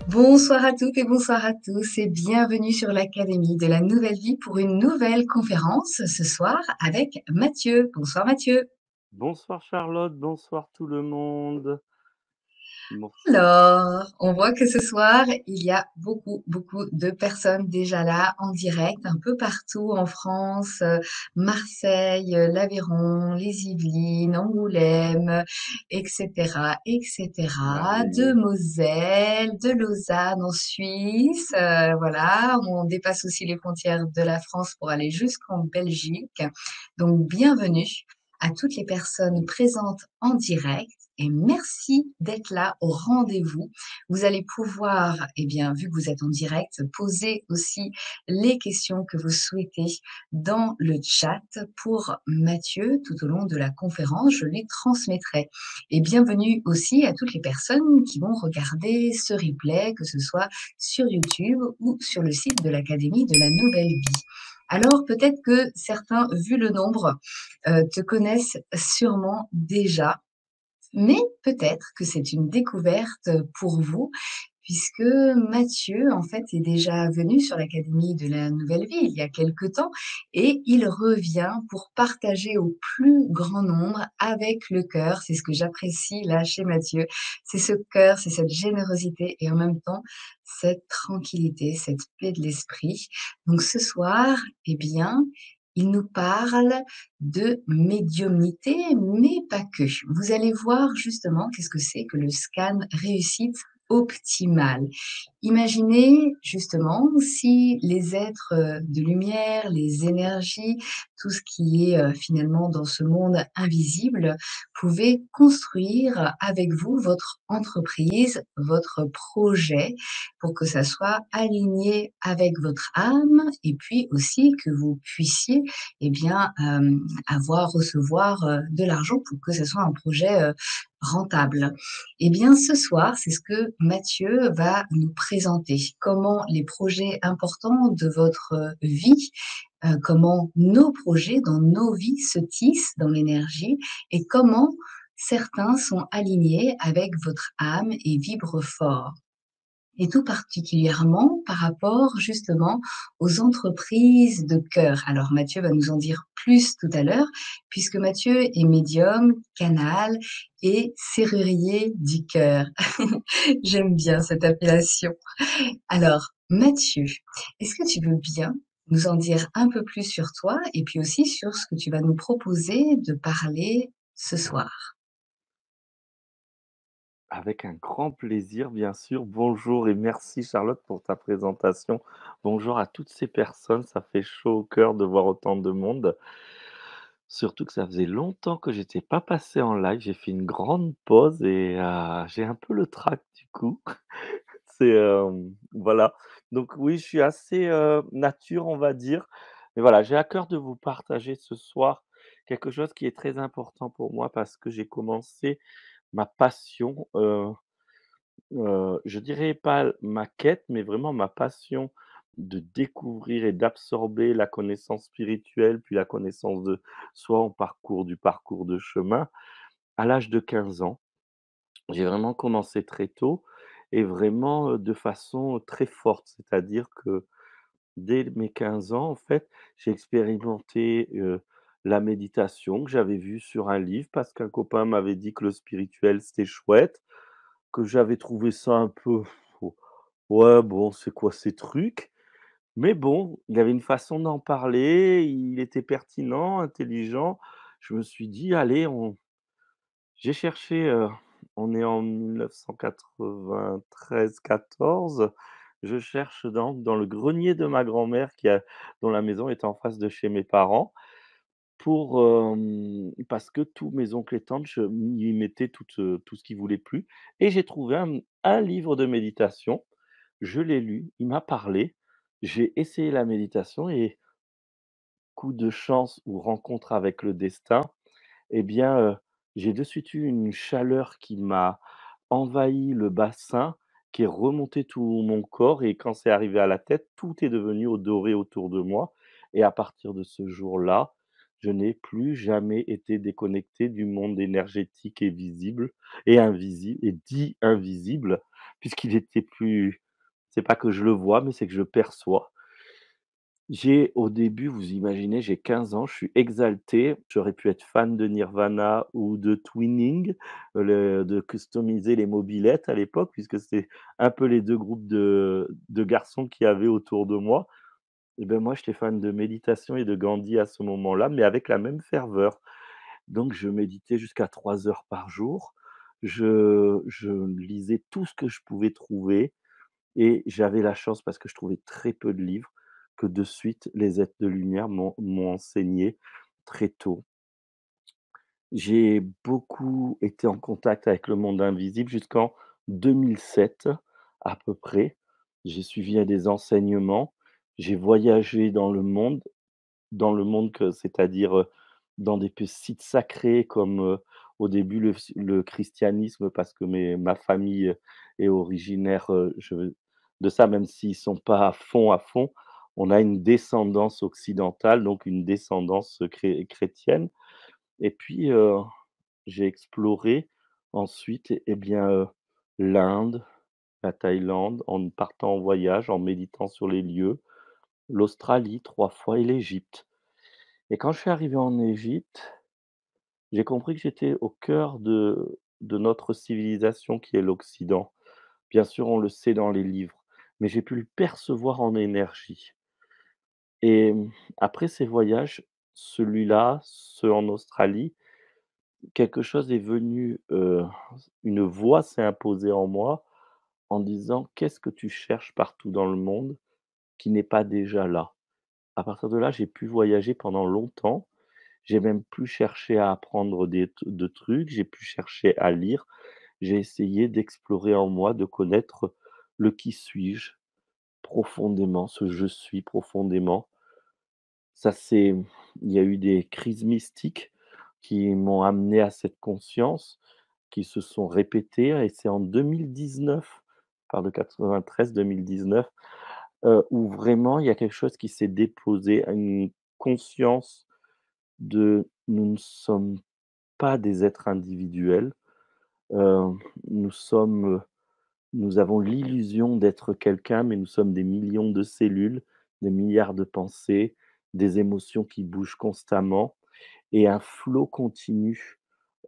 Bonsoir à toutes et bonsoir à tous et bienvenue sur l'Académie de la Nouvelle Vie pour une nouvelle conférence ce soir avec Mathieu. Bonsoir Mathieu. Bonsoir Charlotte, bonsoir tout le monde. Bon, Alors, on voit que ce soir, il y a beaucoup de personnes déjà là en direct, un peu partout en France, Marseille, l'Aveyron, les Yvelines, Angoulême, etc., etc., de allez, Moselle, de Lausanne en Suisse, voilà, on dépasse aussi les frontières de la France pour aller jusqu'en Belgique. Donc, bienvenue à toutes les personnes présentes en direct et merci d'être là au rendez-vous. Vous allez pouvoir, eh bien, vu que vous êtes en direct, poser aussi les questions que vous souhaitez dans le chat pour Mathieu tout au long de la conférence. Je les transmettrai. Et bienvenue aussi à toutes les personnes qui vont regarder ce replay, que ce soit sur YouTube ou sur le site de l'Académie de la Nouvelle Vie. Alors peut-être que certains, vu le nombre, te connaissent sûrement déjà, mais peut-être que c'est une découverte pour vous, puisque Mathieu, en fait, est déjà venu sur l'Académie de la Nouvelle Vie il y a quelque temps et il revient pour partager au plus grand nombre avec le cœur. C'est ce que j'apprécie là chez Mathieu. C'est ce cœur, c'est cette générosité et en même temps cette tranquillité, cette paix de l'esprit. Donc ce soir, eh bien, il nous parle de médiumnité, mais pas que. Vous allez voir justement qu'est-ce que c'est que le scan réussite optimale. Imaginez justement si les êtres de lumière, les énergies, tout ce qui est finalement dans ce monde invisible, pouvaient construire avec vous votre entreprise, votre projet, pour que ça soit aligné avec votre âme et puis aussi que vous puissiez eh bien, recevoir de l'argent pour que ce soit un projet rentable. Eh bien, ce soir, c'est ce que Mathieu va nous présenter. Comment les projets importants de votre vie, comment nos projets dans nos vies se tissent dans l'énergie et comment certains sont alignés avec votre âme et vibrent fort. Et tout particulièrement par rapport justement aux entreprises de cœur. Alors Mathieu va nous en dire plus tout à l'heure, puisque Mathieu est médium, canal et serrurier du cœur. J'aime bien cette appellation. Alors Mathieu, est-ce que tu veux bien nous en dire un peu plus sur toi et puis aussi sur ce que tu vas nous proposer de parler ce soir? avec un grand plaisir, bien sûr. Bonjour et merci Charlotte pour ta présentation. Bonjour à toutes ces personnes, ça fait chaud au cœur de voir autant de monde. Surtout que ça faisait longtemps que j'étais pas passé en live. J'ai fait une grande pause et j'ai un peu le trac du coup. C'est, voilà. Donc oui, je suis assez, nature, on va dire. Mais voilà, j'ai à cœur de vous partager ce soir quelque chose qui est très important pour moi parce que j'ai commencé ma passion, je dirais pas ma quête, mais vraiment ma passion de découvrir et d'absorber la connaissance spirituelle, puis la connaissance de soi en parcours de chemin à l'âge de 15 ans. J'ai vraiment commencé très tôt et vraiment, de façon très forte. C'est-à-dire que dès mes 15 ans, en fait, j'ai expérimenté, la méditation que j'avais vue sur un livre parce qu'un copain m'avait dit que le spirituel, c'était chouette, que j'avais trouvé ça un peu ouais, bon, c'est quoi ces trucs? Mais bon, il y avait une façon d'en parler, il était pertinent, intelligent. Je me suis dit: «Allez, on» j'ai cherché, on est en 1993-14. Je cherche dans le grenier de ma grand-mère dont la maison est en face de chez mes parents pour, parce que tous mes oncles et tantes, je y mettaient tout ce qu'ils voulaient plus et j'ai trouvé un livre de méditation. Je l'ai lu, il m'a parlé. J'ai essayé la méditation et coup de chance ou rencontre avec le destin, eh bien, j'ai de suite eu une chaleur qui m'a envahi le bassin, qui est remonté tout mon corps et quand c'est arrivé à la tête, tout est devenu doré autour de moi et à partir de ce jour-là, je n'ai plus jamais été déconnecté du monde énergétique et visible et invisible et dit invisible puisqu'il était plus c'est pas que je le vois, mais c'est que je perçois. J'ai au début, vous imaginez, j'ai 15 ans, je suis exalté. J'aurais pu être fan de Nirvana ou de Twinning, de customiser les mobylettes à l'époque, puisque c'était un peu les 2 groupes de garçons qu'il y avait autour de moi. Et ben, moi, j'étais fan de méditation et de Gandhi à ce moment-là, mais avec la même ferveur. Donc je méditais jusqu'à 3 heures par jour. Je lisais tout ce que je pouvais trouver et j'avais la chance, parce que je trouvais très peu de livres, que de suite les êtres de lumière m'ont enseigné très tôt. J'ai beaucoup été en contact avec le monde invisible jusqu'en 2007 à peu près. J'ai suivi des enseignements, j'ai voyagé dans le monde que c'est-à-dire, dans des sites sacrés comme, au début le christianisme, parce que ma famille, est originaire, de ça, même s'ils sont pas à fond, on a une descendance occidentale, donc une descendance, chrétienne. Et puis, j'ai exploré ensuite bien, l'Inde, la Thaïlande, en partant en voyage, en méditant sur les lieux, l'Australie 3 fois et l'Égypte. Et quand je suis arrivé en Égypte, j'ai compris que j'étais au cœur de notre civilisation qui est l'Occident. Bien sûr, on le sait dans les livres, mais j'ai pu le percevoir en énergie. Et après ces voyages, celui-là, ceux en Australie, quelque chose est venu, une voix s'est imposée en moi en disant: «Qu'est-ce que tu cherches partout dans le monde qui n'est pas déjà là?» À partir de là, j'ai pu voyager pendant longtemps. J'ai même plus cherché à apprendre de trucs, j'ai plus cherché à lire. J'ai essayé d'explorer en moi, de connaître le qui suis-je profondément, ce je suis profondément. Ça c'est Il y a eu des crises mystiques qui m'ont amené à cette conscience, qui se sont répétées et c'est en 2019, je parle de 93-2019, où vraiment il y a quelque chose qui s'est déposé, une conscience de nous ne sommes pas des êtres individuels, heu, nous sommes, nous avons l'illusion d'être quelqu'un, mais nous sommes des millions de cellules, des milliards de pensées, des émotions qui bougent constamment et un flot continu,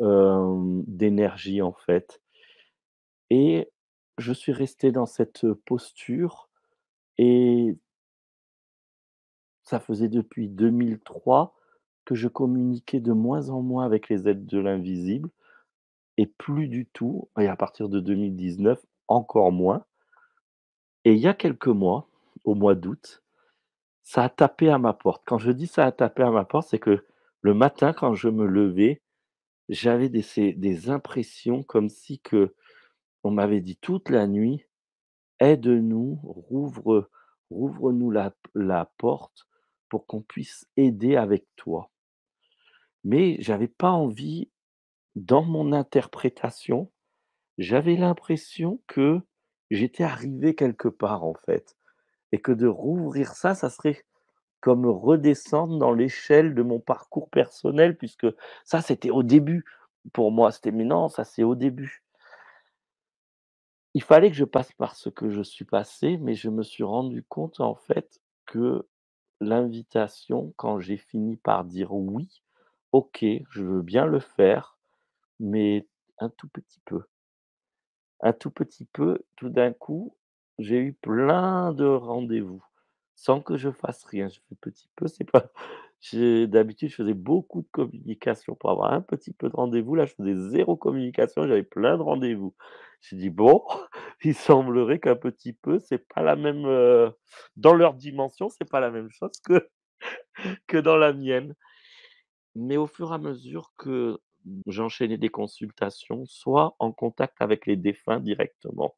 d'énergie, en fait. Et je suis resté dans cette posture et ça faisait depuis 2003 que je communiquais de moins en moins avec les êtres de l'invisible. Et plus du tout, et à partir de 2019, encore moins. Et il y a quelques mois, au mois d'août, ça a tapé à ma porte. Quand je dis ça a tapé à ma porte, c'est que le matin, quand je me levais, j'avais des impressions comme si que on m'avait dit toute la nuit: «Aide-nous, rouvre-nous la porte pour qu'on puisse aider avec toi». Mais j'avais pas envie, dans mon interprétation, j'avais l'impression que j'étais arrivé quelque part, en fait, et que de rouvrir ça, ça serait comme redescendre dans l'échelle de mon parcours personnel, puisque ça, c'était au début pour moi. C'était: «Mais non, ça, c'est au début». Il fallait que je passe par ce que je suis passé, mais je me suis rendu compte, en fait, que l'invitation, quand j'ai fini par dire: «Oui, OK, je veux bien le faire, mais un tout petit peu». Un tout petit peu, tout d'un coup, j'ai eu plein de rendez-vous, sans que je fasse rien. Je fais petit peu, c'est pas d'habitude, je faisais beaucoup de communication pour avoir un petit peu de rendez-vous. Là, je faisais zéro communication, j'avais plein de rendez-vous. J'ai dit: «Bon, il semblerait qu'un petit peu, c'est pas la même, dans leur dimension, c'est pas la même chose que dans la mienne». Mais au fur et à mesure que j'enchaînais des consultations, soit en contact avec les défunts directement,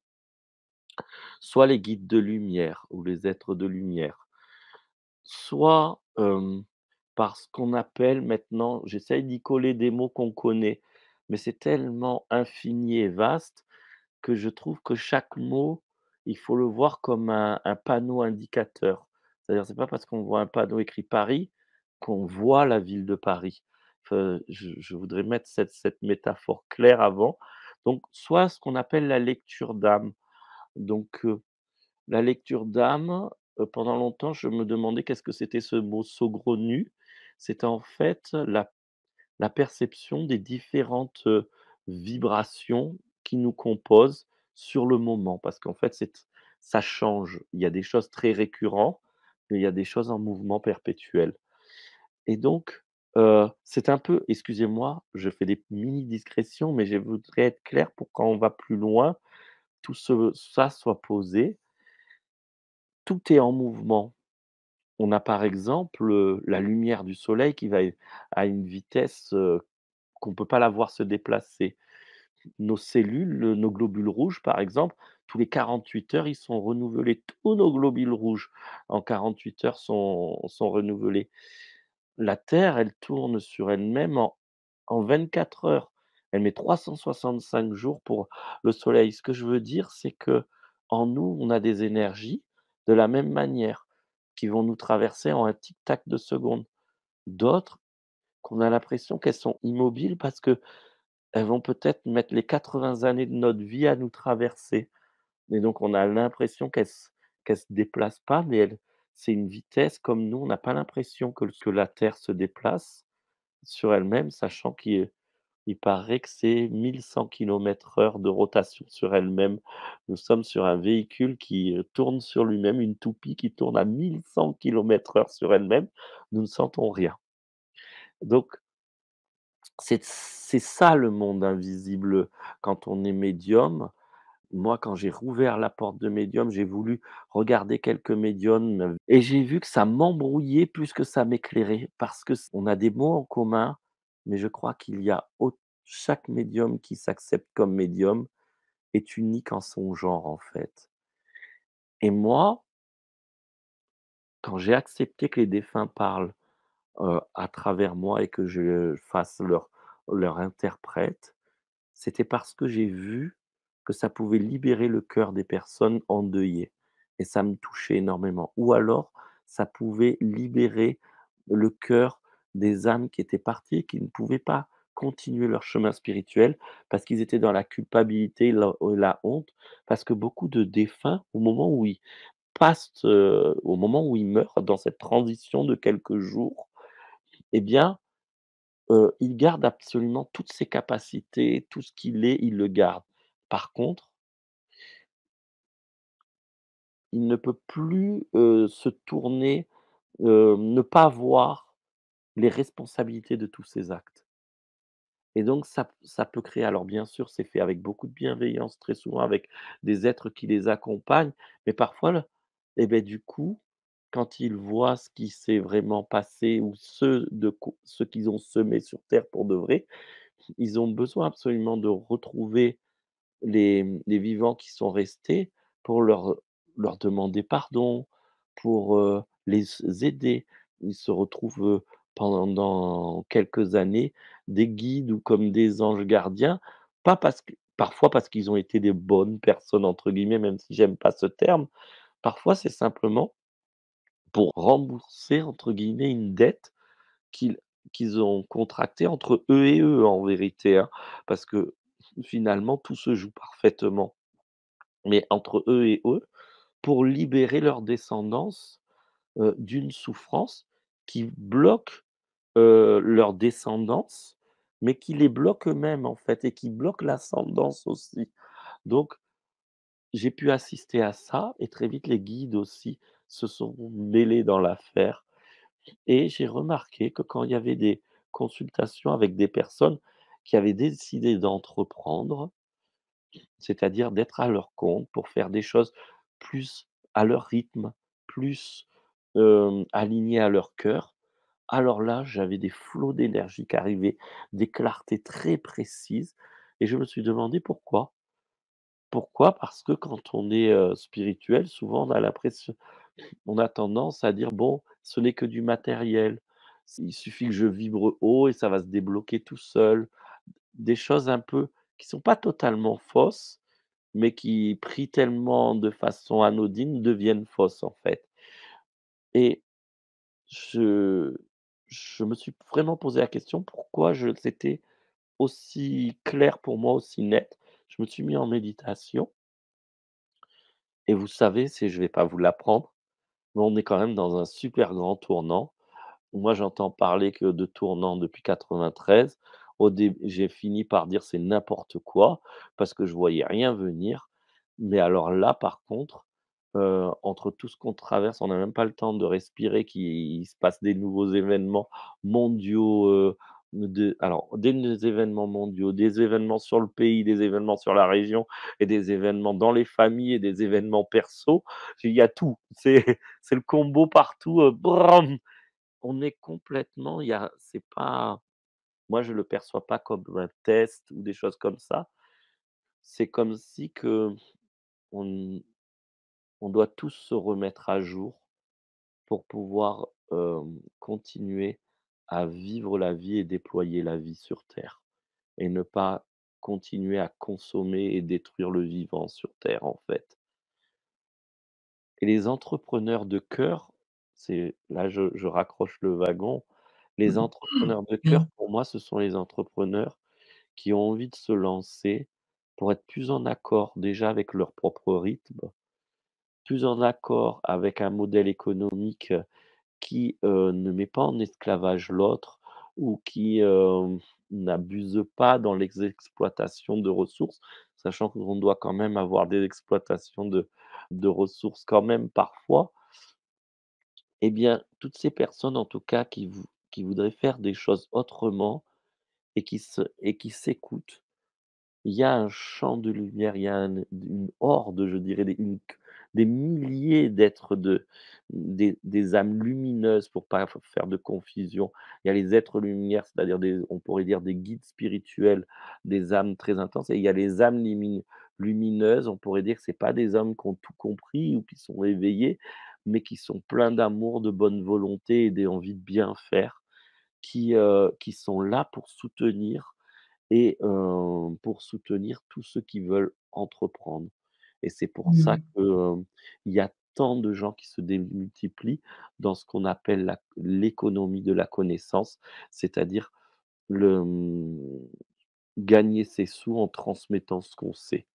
soit les guides de lumière ou les êtres de lumière, soit, par ce qu'on appelle maintenant, j'essaye d'y coller des mots qu'on connaît, mais c'est tellement infini et vaste que je trouve que chaque mot, il faut le voir comme un panneau indicateur. C'est-à-dire, c'est pas parce qu'on voit un panneau écrit Paris qu'on voit la ville de Paris. Je voudrais mettre cette métaphore claire avant. Donc soit ce qu'on appelle la lecture d'âme. Donc la lecture d'âme, pendant longtemps, je me demandais qu'est-ce que c'était ce mot saugrenu? C'était en fait la perception des différentes, vibrations qui nous composent sur le moment. Parce qu'en fait, ça change. Il y a des choses très récurrentes, mais il y a des choses en mouvement perpétuel. Et donc, c'est un peu excusez-moi, je fais des mini digressions, mais je voudrais être clair pour quand on va plus loin, tout ça soit posé. Tout est en mouvement. On a par exemple, la lumière du soleil qui va à une vitesse, qu'on ne peut pas la voir se déplacer. Nos cellules, nos globules rouges, par exemple, tous les 48 heures, ils sont renouvelés. Tous nos globules rouges, en 48 heures, sont renouvelés. La Terre, elle tourne sur elle-même en 24 heures. Elle met 365 jours pour le soleil. Ce que je veux dire, c'est que en nous, on a des énergies de la même manière, qui vont nous traverser en un tic-tac de secondes. D'autres, qu'on a l'impression qu'elles sont immobiles parce que elles vont peut-être mettre les 80 années de notre vie à nous traverser et donc on a l'impression qu'elles se déplacent pas, mais c'est une vitesse comme nous, on n'a pas l'impression que la Terre se déplace sur elle-même, sachant il paraît que c'est 1 100 km/h de rotation sur elle-même. Nous sommes sur un véhicule qui, tourne sur lui-même, une toupie qui tourne à 1 100 km/h sur elle-même. Nous ne sentons rien. Donc c'est ça le monde invisible, quand on est médium. Moi, quand j'ai rouvert la porte de médium, j'ai voulu regarder quelques médiums et j'ai vu que ça m'embrouillait plus que ça m'éclairait parce que on a des mots en commun, mais je crois qu'il y a chaque médium qui s'accepte comme médium est unique en son genre, en fait. Et moi, quand j'ai accepté que les défunts parlent, à travers moi et que je fasse leur interprète, c'était parce que j'ai vu que ça pouvait libérer le cœur des personnes endeuillées et ça me touchait énormément. Ou alors, ça pouvait libérer le cœur des âmes qui étaient parties et qui ne pouvaient pas continuer leur chemin spirituel parce qu'ils étaient dans la culpabilité, la honte. Parce que beaucoup de défunts, au moment où ils passent, au moment où ils meurent, dans cette transition de quelques jours, eh bien, il garde absolument toutes ses capacités, tout ce qu'il est, il le garde. Par contre, il ne peut plus, se tourner, ne pas voir les responsabilités de tous ses actes et donc ça peut créer alors bien sûr, c'est fait avec beaucoup de bienveillance, très souvent avec des êtres qui les accompagnent, mais parfois le et beh, du coup, quand ils voient ce qui s'est vraiment passé ou ce qu'ils ont semé sur terre pour de vrai, ils ont besoin absolument de retrouver les vivants qui sont restés pour leur demander pardon, pour, les aider. Ils se retrouvent, pendant quelques années des guides ou comme des anges gardiens, pas parce que parfois parce qu'ils ont été des «bonnes personnes» entre guillemets, même si j'aime pas ce terme. Parfois, c'est simplement pour «rembourser» entre guillemets une dette qu'ils qu'ils ont contractée entre eux et eux en vérité, hein. Parce que finalement tout se joue parfaitement. Mais entre eux et eux, pour libérer leur descendance, d'une souffrance qui bloque, leur descendance, mais qui les bloque eux-mêmes, en fait et qui bloque l'ascendance aussi. Donc j'ai pu assister à ça et très vite les guides aussi se sont mêlés dans l'affaire et j'ai remarqué que quand il y avait des consultations avec des personnes qui avaient décidé d'entreprendre, c'est-à-dire d'être à leur compte pour faire des choses plus à leur rythme, plus, alignées à leur cœur. Alors là, j'avais des flots d'énergie qui arrivaient, des clartés très précises et je me suis demandé pourquoi. Pourquoi? Parce que quand on est, spirituel, souvent on a tendance à dire: «Bon, ce n'est que du matériel. Il suffit que je vibre haut et ça va se débloquer tout seul». Des choses un peu qui sont pas totalement fausses, mais qui, pris tellement de façon anodine, deviennent fausses, en fait et je je me suis vraiment posé la question pourquoi c'était aussi clair pour moi, aussi net. Je me suis mis en méditation et vous savez, je vais pas vous l'apprendre, mais on est quand même dans un super grand tournant. Moi, j'entends parler que de tournant depuis 93. J'ai fini par dire: «C'est n'importe quoi», parce que je voyais rien venir. Mais alors là, par contre, entre tout ce qu'on traverse, on n'a même pas le temps de respirer, qu'il se passe des nouveaux événements mondiaux, des événements mondiaux, des événements sur le pays, des événements sur la région et des événements dans les familles et des événements perso. Il y a tout. C'est le combo partout, bram! On est complètement il y a c'est pas moi je le perçois pas comme un test ou des choses comme ça. C'est comme si que on on doit tous se remettre à jour pour pouvoir, continuer à vivre la vie et déployer la vie sur terre et ne pas continuer à consommer et détruire le vivant sur terre, en fait. Et les entrepreneurs de cœur, c'est là je raccroche le wagon. Les entrepreneurs de cœur, Mmh. pour moi, ce sont les entrepreneurs qui ont envie de se lancer pour être plus en accord déjà avec leur propre rythme, plus en accord avec un modèle économique qui, ne met pas en esclavage l'autre ou qui, n'abuse pas dans les exploitations de ressources, sachant qu'on doit quand même avoir des exploitations de ressources quand même parfois. Eh bien, toutes ces personnes en tout cas qui voudraient faire des choses autrement et qui s'écoutent. Il y a un champ de lumière, il y a une horde, je dirais, des milliers d'êtres des âmes lumineuses pour pas faire de confusion. Il y a les êtres lumière, c'est-à-dire on pourrait dire des guides spirituels, des âmes très intenses et il y a les âmes lumineuses, on pourrait dire que c'est pas des hommes qui ont tout compris ou qui sont éveillés, mais qui sont pleins d'amour, de bonne volonté et d'envie de bien faire, qui sont là pour soutenir et pour soutenir tous ceux qui veulent entreprendre et c'est pour ça Mmh. que, il y a tant de gens qui se démultiplient dans ce qu'on appelle l'économie de la connaissance, c'est-à-dire gagner ses sous en transmettant ce qu'on sait.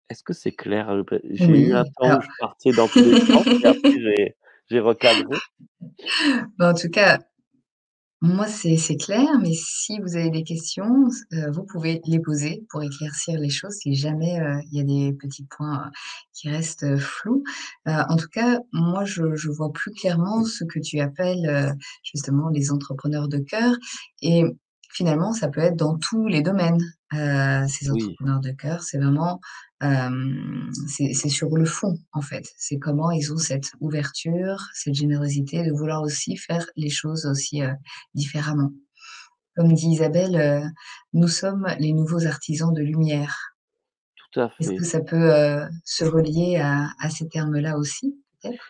Est-ce que c'est clair, j'ai eu un Oui, temps où alors, je partais dans tous les sens et après j'ai recadré. bah, en tout cas, moi, c'est clair, mais si vous avez des questions, vous pouvez les poser pour éclaircir les choses si jamais, il y a des petits points, qui restent, flous. En tout cas, moi, je vois plus clairement ce que tu appelles, justement les entrepreneurs de cœur et finalement, ça peut être dans tous les domaines, ces Oui, entrepreneurs de cœur. C'est vraiment, c'est sur le fond, en fait. C'est comment ils ont cette ouverture, cette générosité de vouloir aussi faire les choses aussi, différemment. Comme dit Isabelle, nous sommes les nouveaux artisans de lumière. tout à Est-ce que fait. ça peut, se relier à ces termes-là aussi, peut-être?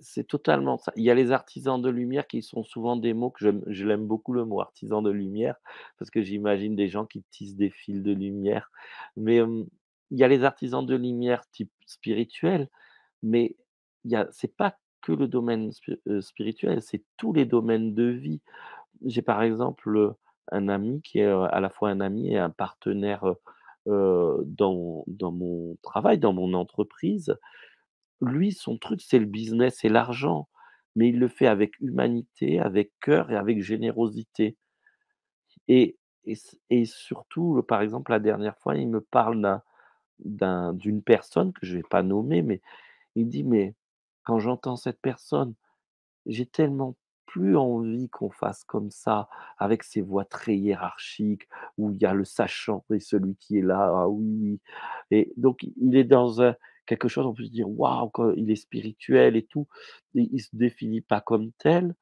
C'est totalement ça. Il y a les artisans de lumière qui sont souvent des mots que je l'aime beaucoup le mot artisan de lumière, parce que j'imagine des gens qui tissent des fils de lumière. Mais, il y a les artisans de lumière type spirituel, mais c'est pas que le domaine spirituel, c'est tous les domaines de vie. J'ai par exemple, un ami qui est, à la fois un ami et un partenaire, dans mon travail, dans mon entreprise. Lui, son truc, c'est le business et l'argent, mais il le fait avec humanité, avec cœur et avec générosité et et surtout, par exemple, la dernière fois, il me parle d'une personne que je vais pas nommer, mais il dit: «Mais quand j'entends cette personne, j'ai tellement plus envie qu'on fasse comme ça, avec ces voix très hiérarchiques, où il y a le sachant et celui qui est là, ah oui, oui». Et donc il est dans quelque chose, on peut se dire: «Waouh, il est spirituel et tout». Il se définit pas comme tel,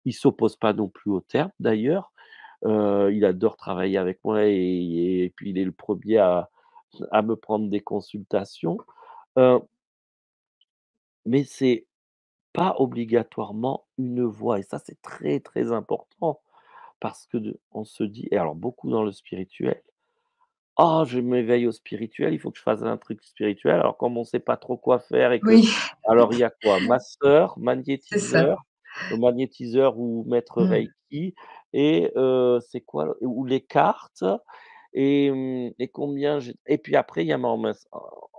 il s'oppose pas non plus aux termes d'ailleurs. Il adore travailler avec moi et puis il est le premier à me prendre des consultations, heu, mais c'est pas obligatoirement une voie et ça, c'est très, très important parce que on se dit et alors beaucoup dans le spirituel: «Oh, je m'éveille au spirituel, il faut que je fasse un truc spirituel». Alors comme on sait pas trop quoi faire et que Oui, alors il y a quoi? Masseur, c'est ça. magnétiseur ou maître Mmh. Reiki et c'est quoi ou les cartes et combien j'ai et puis après il y a ma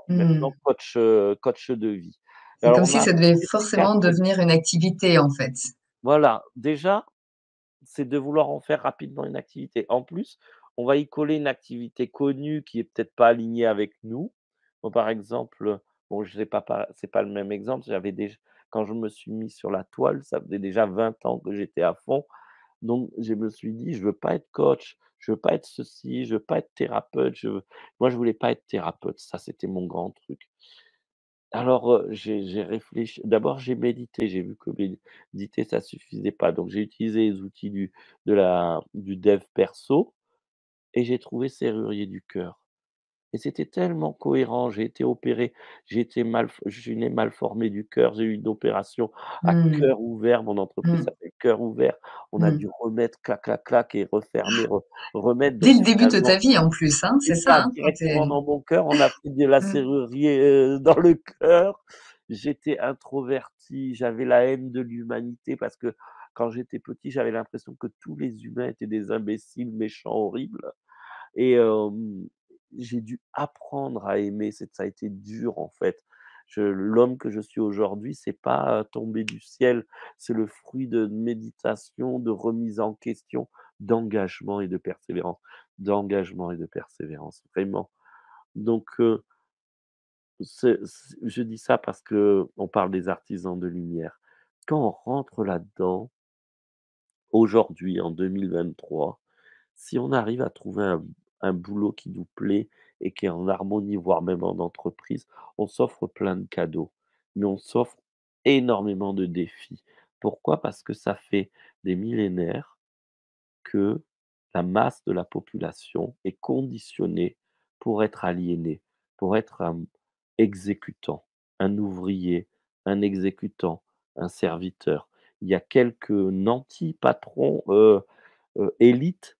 Mmh. maintenant coach de vie. C'est Alors comme on si a ça devait appris des trucs à forcément côté. devenir une activité, en fait. Voilà, déjà, c'est de vouloir en faire rapidement une activité. En plus, on va y coller une activité connue qui est peut-être pas alignée avec nous. Moi, par exemple, bon, je sais pas c'est pas le même exemple, j'avais déj quand je me suis mis sur la toile, ça faisait déjà 20 ans que j'étais à fond. Donc je me suis dit: «Je veux pas être coach, je veux pas être ceci, je veux pas être thérapeute, je veux». Moi, je voulais pas être thérapeute, ça, c'était mon grand truc. Alors, j'ai réfléchi d'abord j'ai médité, j'ai vu que méditer ça suffisait pas, donc j'ai utilisé les outils du dev perso et j'ai trouvé Serrurier du cœur. Et c'était tellement cohérent. J'ai été opéré, je suis né mal formé du cœur, j'ai eu une opération à Mmh. cœur ouvert, mon entreprise Mmh. s'appelle Cœur Ouvert. On a Mmh. dû remettre clac, clac, clac et refermer, remettre, Dès donc le début de finalement ta vie, en plus, hein, c'est c'est ça, ça, hein, quand tu directement dans mon cœur, on a fait de la mmh. serrurerie, dans le cœur. J'étais introverti, j'avais la haine de l'humanité parce que quand j'étais petit, j'avais l'impression que tous les humains étaient des imbéciles, méchants, horribles. Et j'ai dû apprendre à aimer, ça a été dur en fait. L'homme que je suis aujourd'hui, c'est pas, tombé du ciel, c'est le fruit de méditation, de remise en question, d'engagement et de persévérance. D'engagement et de persévérance, vraiment. Donc je dis ça parce qu'on parle des artisans de lumière. Quand on rentre là-dedans, aujourd'hui en 2023, si on arrive à trouver un boulot qui nous plaît et qui est en harmonie, voire même en entreprise, on s'offre plein de cadeaux, mais on s'offre énormément de défis. Pourquoi? Parce que ça fait des millénaires que la masse de la population est conditionnée pour être aliénée, pour être un exécutant, un ouvrier, un exécutant, un serviteur. Il y a quelques nantis patrons, élite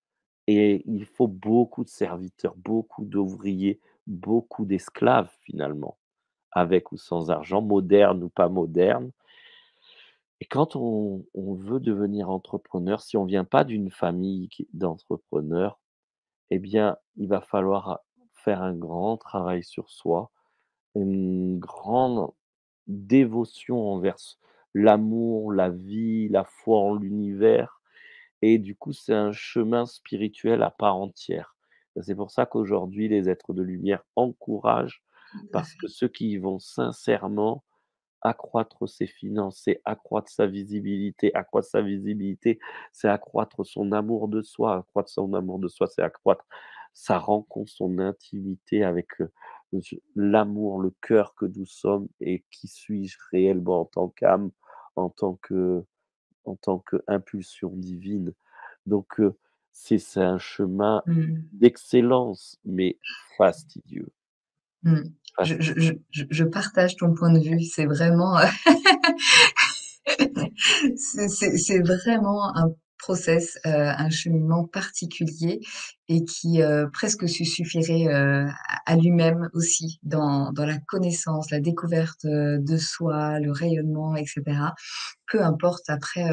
et il faut beaucoup de serviteurs, beaucoup d'ouvriers, beaucoup d'esclaves finalement, avec ou sans argent, moderne ou pas moderne. Et quand on veut devenir entrepreneur, si on vient pas d'une famille d'entrepreneurs, eh bien, il va falloir faire un grand travail sur soi, une grande dévotion envers l'amour, la vie, la foi en l'univers. Et du coup, c'est un chemin spirituel à part entière. Et c'est pour ça qu'aujourd'hui, les êtres de lumière encouragent, Tout à parce que fait. ceux qui y vont sincèrement, accroître ses finances, c'est accroître sa visibilité. Accroître sa visibilité, c'est accroître son amour de soi. Accroître son amour de soi, c'est accroître sa rencontre, son intimité avec, l'amour, le cœur que nous sommes et qui suis-je réellement en tant qu'âme, en tant que en tant qu'impulsion divine. Donc c'est un chemin Mmh. d'excellence, mais fastidieux, Mmh. fastidieux. Je partage ton point de vue. C'est vraiment, c'est vraiment un process, un cheminement particulier et qui, presque se suffirait, à lui-même aussi dans la connaissance, la découverte, de soi, le rayonnement et cetera. Peu importe après,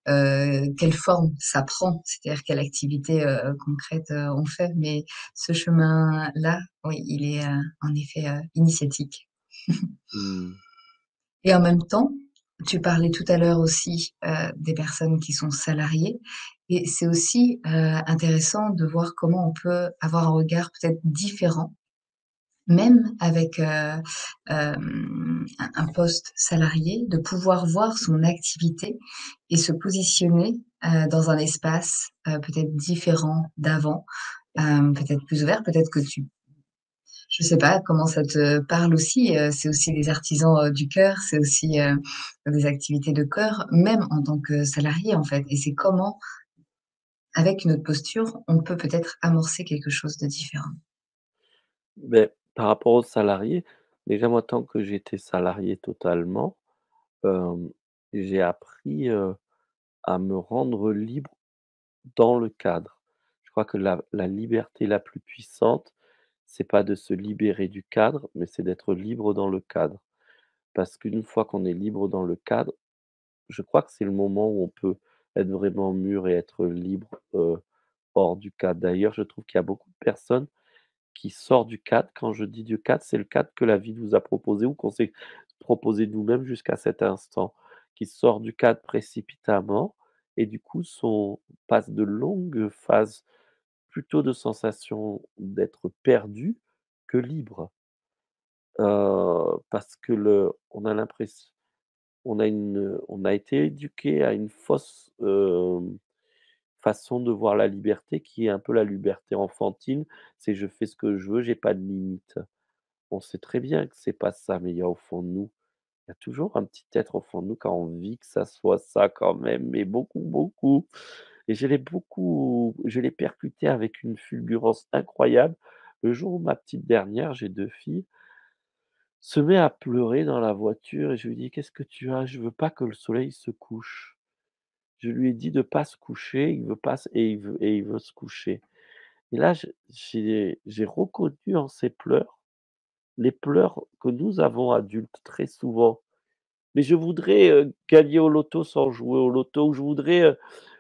quelle forme ça prend, c'est-à-dire quelle activité, concrète, on fait, mais ce chemin-là, oui, il est, en effet, initiatique. Mmh. Et en même temps, tu parlais tout à l'heure aussi, des personnes qui sont salariées et c'est aussi, intéressant de voir comment on peut avoir un regard peut-être différent, même avec, un poste salarié, de pouvoir voir son activité et se positionner, dans un espace, peut-être différent d'avant, peut-être plus ouvert, peut-être que tu je sais pas comment ça te parle aussi, c'est aussi des artisans, du cœur, c'est aussi, des activités de cœur, même en tant que salarié, en fait et c'est comment, avec une autre posture, on peut peut-être amorcer quelque chose de différent. Beh, par rapport aux salariés, déjà moi tant que j'étais salarié totalement, hem, j'ai appris, à me rendre libre dans le cadre. Je crois que la liberté la plus puissante, c'est pas de se libérer du cadre, mais c'est d'être libre dans le cadre. Parce qu'une fois qu'on est libre dans le cadre, je crois que c'est le moment où on peut être vraiment mûr et être libre, hors du cadre. D'ailleurs, je trouve qu'il y a beaucoup de personnes qui sort du cadre. Quand je dis du cadre, c'est le cadre que la vie nous a proposé ou qu'on s'est proposé nous-mêmes jusqu'à cet instant, qui sort du cadre précipitamment et du coup son passe de longues phases plutôt de sensation d'être perdu que libre. Parce que le on a l'impression on a été éduqué à une fausse, façon de voir la liberté qui est un peu la liberté enfantine. C'est: «Je fais ce que je veux, j'ai pas de limite». On sait très bien que c'est pas ça, mais il y a au fond de nous, il y a toujours un petit être au fond de nous qui a envie que ça soit ça quand même, mais beaucoup, beaucoup. Et je l'ai percuté avec une fulgurance incroyable le jour où ma petite dernière, j'ai 2 filles, se met à pleurer dans la voiture et je lui dis: «Qu'est-ce que tu as?» «Je veux pas que le soleil se couche». Je lui ai dit de pas se coucher, il veut pas s et il veut se coucher. Et là, j'ai reconnu en ses pleurs, les pleurs que nous avons adultes très souvent. Mais je voudrais, gagner au loto sans jouer au loto, ou je voudrais,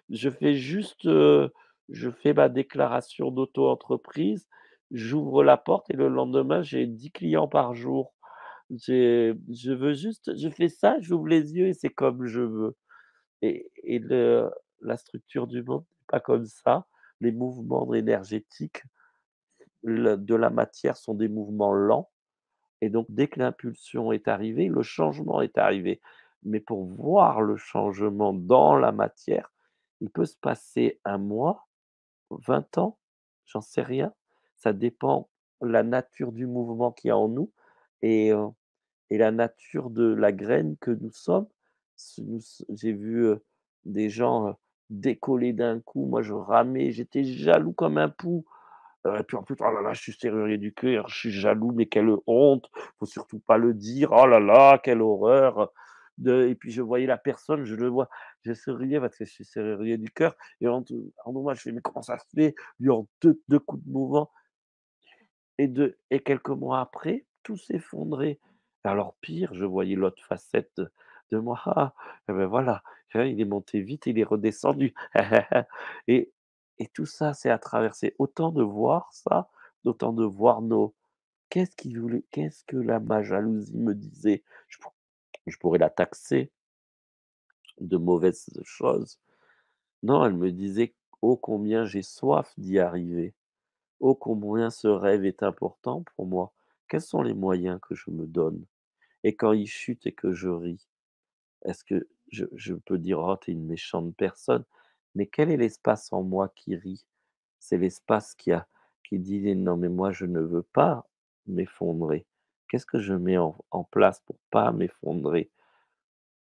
je fais juste, je fais ma déclaration d'auto-entreprise, j'ouvre la porte et le lendemain, j'ai 10 clients par jour. Je veux juste je fais ça, j'ouvre les yeux et c'est comme je veux. Et la structure du monde n'est pas comme ça. Les mouvements énergétiques, de la matière sont des mouvements lents et donc dès que l'impulsion est arrivée, le changement est arrivé. Mais pour voir le changement dans la matière, il peut se passer 1 mois, 20 ans, j'en sais rien. Ça dépend la nature du mouvement qu'il y a en nous et heu et la nature de la graine que nous sommes. J'ai vu, des gens, décoller d'un coup. Moi, je ramais, j'étais jaloux comme un pou. Et puis en plus, oh là là, je suis serrurier du cœur, je suis jaloux, mais quelle honte, faut surtout pas le dire. Oh là là, quelle horreur de et puis je voyais la personne, je le vois, je souriais parce que je suis serrurier du cœur et en moi, je fais: «Mais comment ça se fait?» Lui en 2 coups de mouvant et quelques mois après, tout s'effondrait. Alors pire, je voyais l'autre facette de moi. Ah! Et ben voilà, tu vois, il est monté vite, il est redescendu. Et et tout ça, c'est à traverser. Autant de voir ça, d'autant de voir nos qu'est-ce que ma jalousie me disait? Je pourrais la taxer de mauvaises choses. Non, elle me disait: «Oh combien j'ai soif d'y arriver». Oh, combien ce rêve est important pour moi. Quels sont les moyens que je me donne? Et quand il chute et que je ris, est-ce que je peux dire: «Oh, tu es une méchante personne», mais quel est l'espace en moi qui rit? C'est l'espace qui dit: «Non, mais moi, je ne veux pas m'effondrer». Qu'est-ce que je mets en place pour pas m'effondrer?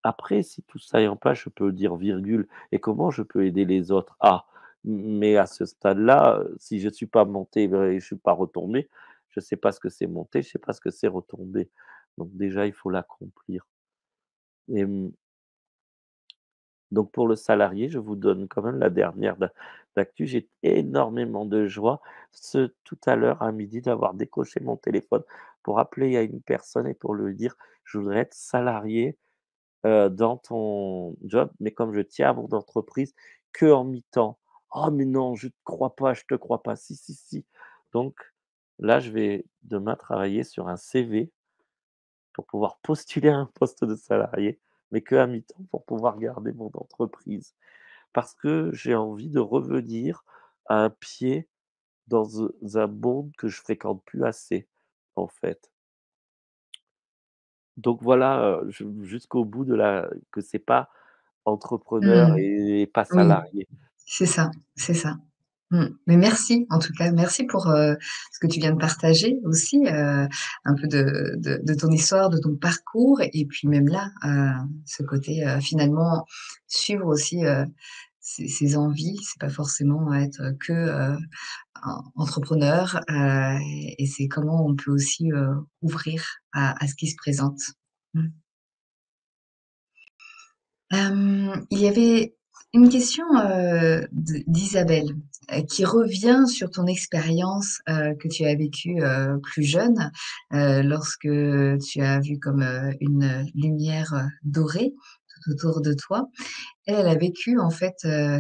Après, si tout ça est en place, je peux dire: «Virgule et comment je peux aider les autres?» Ah, mais à ce stade-là, si je suis pas monté et je suis pas retombé, je sais pas ce que c'est monter, je sais pas ce que c'est retomber. Donc déjà, il faut l'accomplir et donc pour le salarié, je vous donne quand même la dernière d'actu. J'ai énormément de joie, tout à l'heure à midi, d'avoir décoché mon téléphone pour appeler à une personne et pour lui dire: «Je voudrais être salarié dans ton job, mais comme je tiens à mon entreprise, que en mi-temps». «Oh mais non, je te crois pas, je te crois pas». «Si, si, si». Donc là, je vais demain travailler sur un CV pour pouvoir postuler à un poste de salarié, mais que à mi-temps pour pouvoir garder mon entreprise. Parce que j'ai envie de revenir à un pied dans un monde que je fréquente plus assez, en fait. Donc voilà, je jusqu'au bout de la que c'est pas entrepreneur Mmh. et pas Oui, salarié. c'est ça, c'est ça. Mais merci, en tout cas, merci pour, ce que tu viens de partager aussi, un peu de ton histoire, de ton parcours et puis même là, ce côté, finalement, suivre aussi, ses envies. C'est pas forcément être que, entrepreneur, et c'est comment on peut aussi, ouvrir à ce qui se présente. Mmh. Il y avait une question, d'Isabelle, qui revient sur ton expérience, que tu as vécue, plus jeune, lorsque tu as vu comme, une lumière, dorée tout autour de toi. Elle, elle a vécu en fait,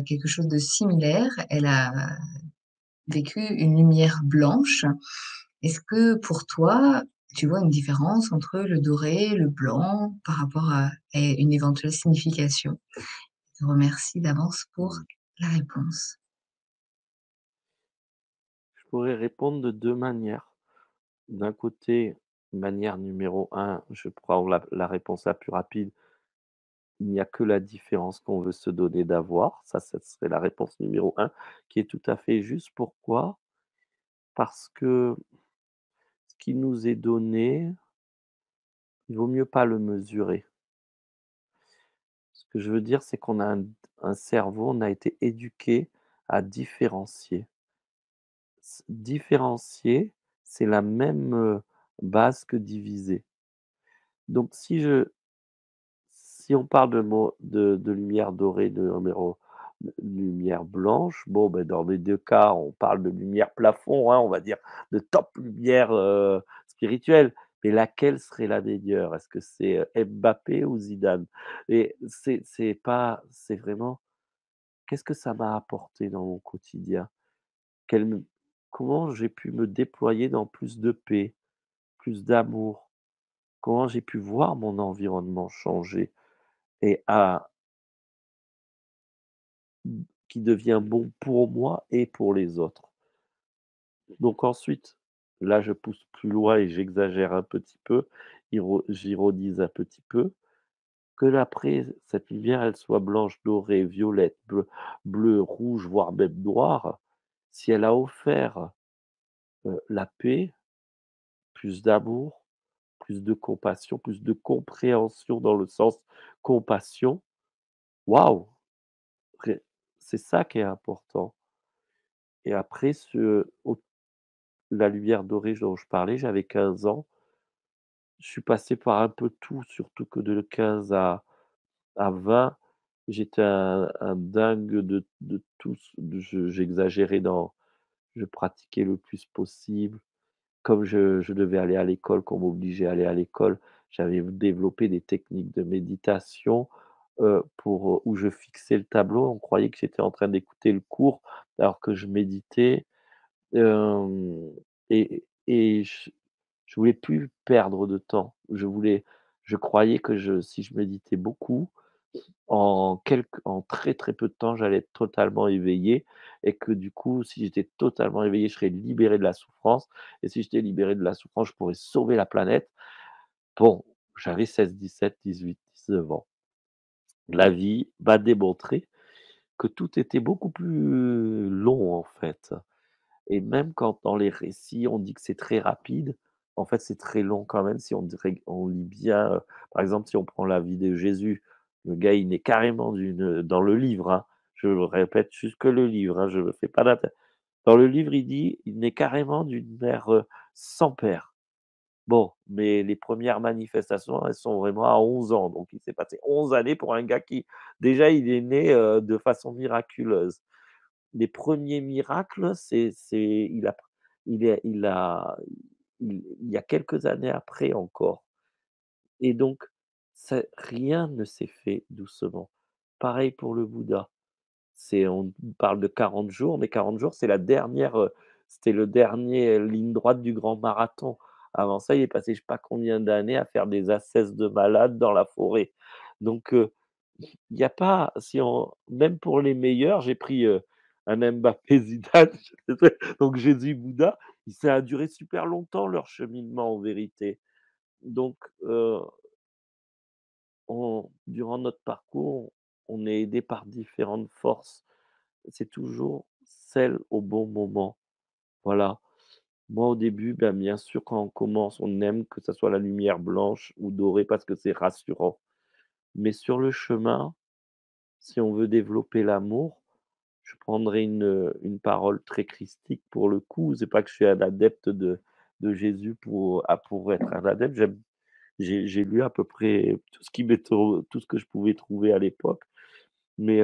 quelque chose de similaire. Elle a vécu une lumière blanche Est-ce que pour toi, tu vois une différence entre le doré, le blanc par rapport à une éventuelle signification? Je te remercie d'avance pour Mmh. la réponse. Je pourrais répondre de 2 manières. D'un côté, manière numéro un, je prends la réponse la plus rapide, il n'y a que la différence qu'on veut se donner d'avoir. Ça serait la réponse numéro un, qui est tout à fait juste. Pourquoi? Parce que ce qui nous est donné, il vaut mieux pas le mesurer. Ce que je veux dire, c'est qu'on a un cerveau, on a été éduqué à différencier. Différencier, c'est la même, base que diviser. Donc si on parle de lumière dorée, de lumière blanche, bon, ben, dans les 2 cas, on parle de lumière plafond, hein, on va dire de top lumière, spirituelle. Mais laquelle serait la meilleure? Est-ce que c'est, Mbappé ou Zidane? Et c'est pas c'est vraiment qu'est-ce que ça m'a apporté dans mon quotidien? Quel me Comment j'ai pu me déployer dans plus de paix, plus d'amour? Comment j'ai pu voir mon environnement changer et à qui devient bon pour moi et pour les autres. Donc ensuite, là, je pousse plus loin et j'exagère un petit peu, j'ironise un petit peu, que après cette lumière, elle soit blanche, dorée, violette, bleu, rouge, voire même noire, si elle a offert, la paix, plus d'amour, plus de compassion, plus de compréhension dans le sens compassion, waouh! Ré C'est ça qui est important et après la lumière dorée dont je parlais, j'avais 15 ans. Je suis passé par un peu tout, surtout que de 15 à 20, j'étais un dingue de tout ce j'exagérais dans je pratiquais le plus possible. Comme je devais aller à l'école, qu'on m'obligeait à aller à l'école, j'avais développé des techniques de méditation, où je fixais le tableau. On croyait que j'étais en train d'écouter le cours alors que je méditais. Hem et je voulais plus perdre de temps. Je croyais que si je méditais beaucoup, en très, très peu de temps, j'allais être totalement éveillé et que du coup, si j'étais totalement éveillé, je serais libéré de la souffrance et si j'étais libéré de la souffrance, je pourrais sauver la planète. Bon, j'avais 16, 17, 18, 19 ans. La vie m'a démontré que tout était beaucoup plus long, en fait. Et même quand dans les récits, on dit que c'est très rapide, en fait, c'est très long quand même si on lit bien, par exemple, si on prend la vie de Jésus, le gars, il naît carrément dans le livre, hein, je le répète juste que le livre, hein, je ne fais pas dans le livre, il dit: «Il naît carrément d'une mère, sans père». Bon, mais les premières manifestations, elles sont vraiment à 11 ans, donc il s'est passé 11 années pour un gars qui déjà, il est né, de façon miraculeuse. Les premiers miracles, c'est il a il y a quelques années après encore et donc rien ne s'est fait doucement. Pareil pour le Bouddha. On parle de 40 jours, mais 40 jours, c'était le dernier ligne droite du grand marathon. Avant ça, il est passé je sais pas combien d'années à faire des ascèses de malade dans la forêt. Donc il y a pas si on même pour les meilleurs, j'ai pris, un Mbappé, Zidane, donc Jésus, Bouddha, ça a duré super longtemps leur cheminement en vérité. Donc durant notre parcours, on est aidé par différentes forces. C'est toujours celle au bon moment. Voilà. Moi, au début, ben, bien sûr, quand on commence, on aime que ça soit la lumière blanche ou dorée parce que c'est rassurant. Mais sur le chemin, si on veut développer l'amour, je prendrai une parole très christique pour le coup. C'est pas que je suis un adepte de Jésus pour être un adepte. J'ai lu à peu près tout ce que je pouvais trouver à l'époque, mais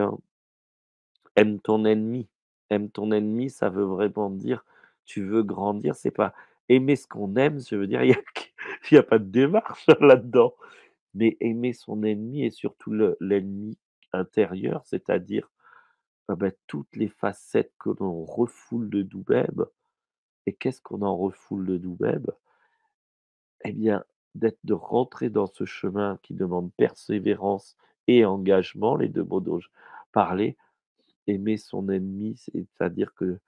aime ton ennemi. Aime ton ennemi, ça veut vraiment dire, tu veux grandir, c'est pas aimer ce qu'on aime, ça veut dire il y a pas de démarche là-dedans. Mais aimer son ennemi et surtout l'ennemi intérieur, c'est-à-dire, bah, toutes les facettes que l'on refoule de nous-mêmes, et qu'est-ce qu'on en refoule de nous-mêmes? Eh bien, de rentrer dans ce chemin qui demande persévérance et engagement, les 2 mots dont je parlais. Aimer son ennemi, c'est-à-dire que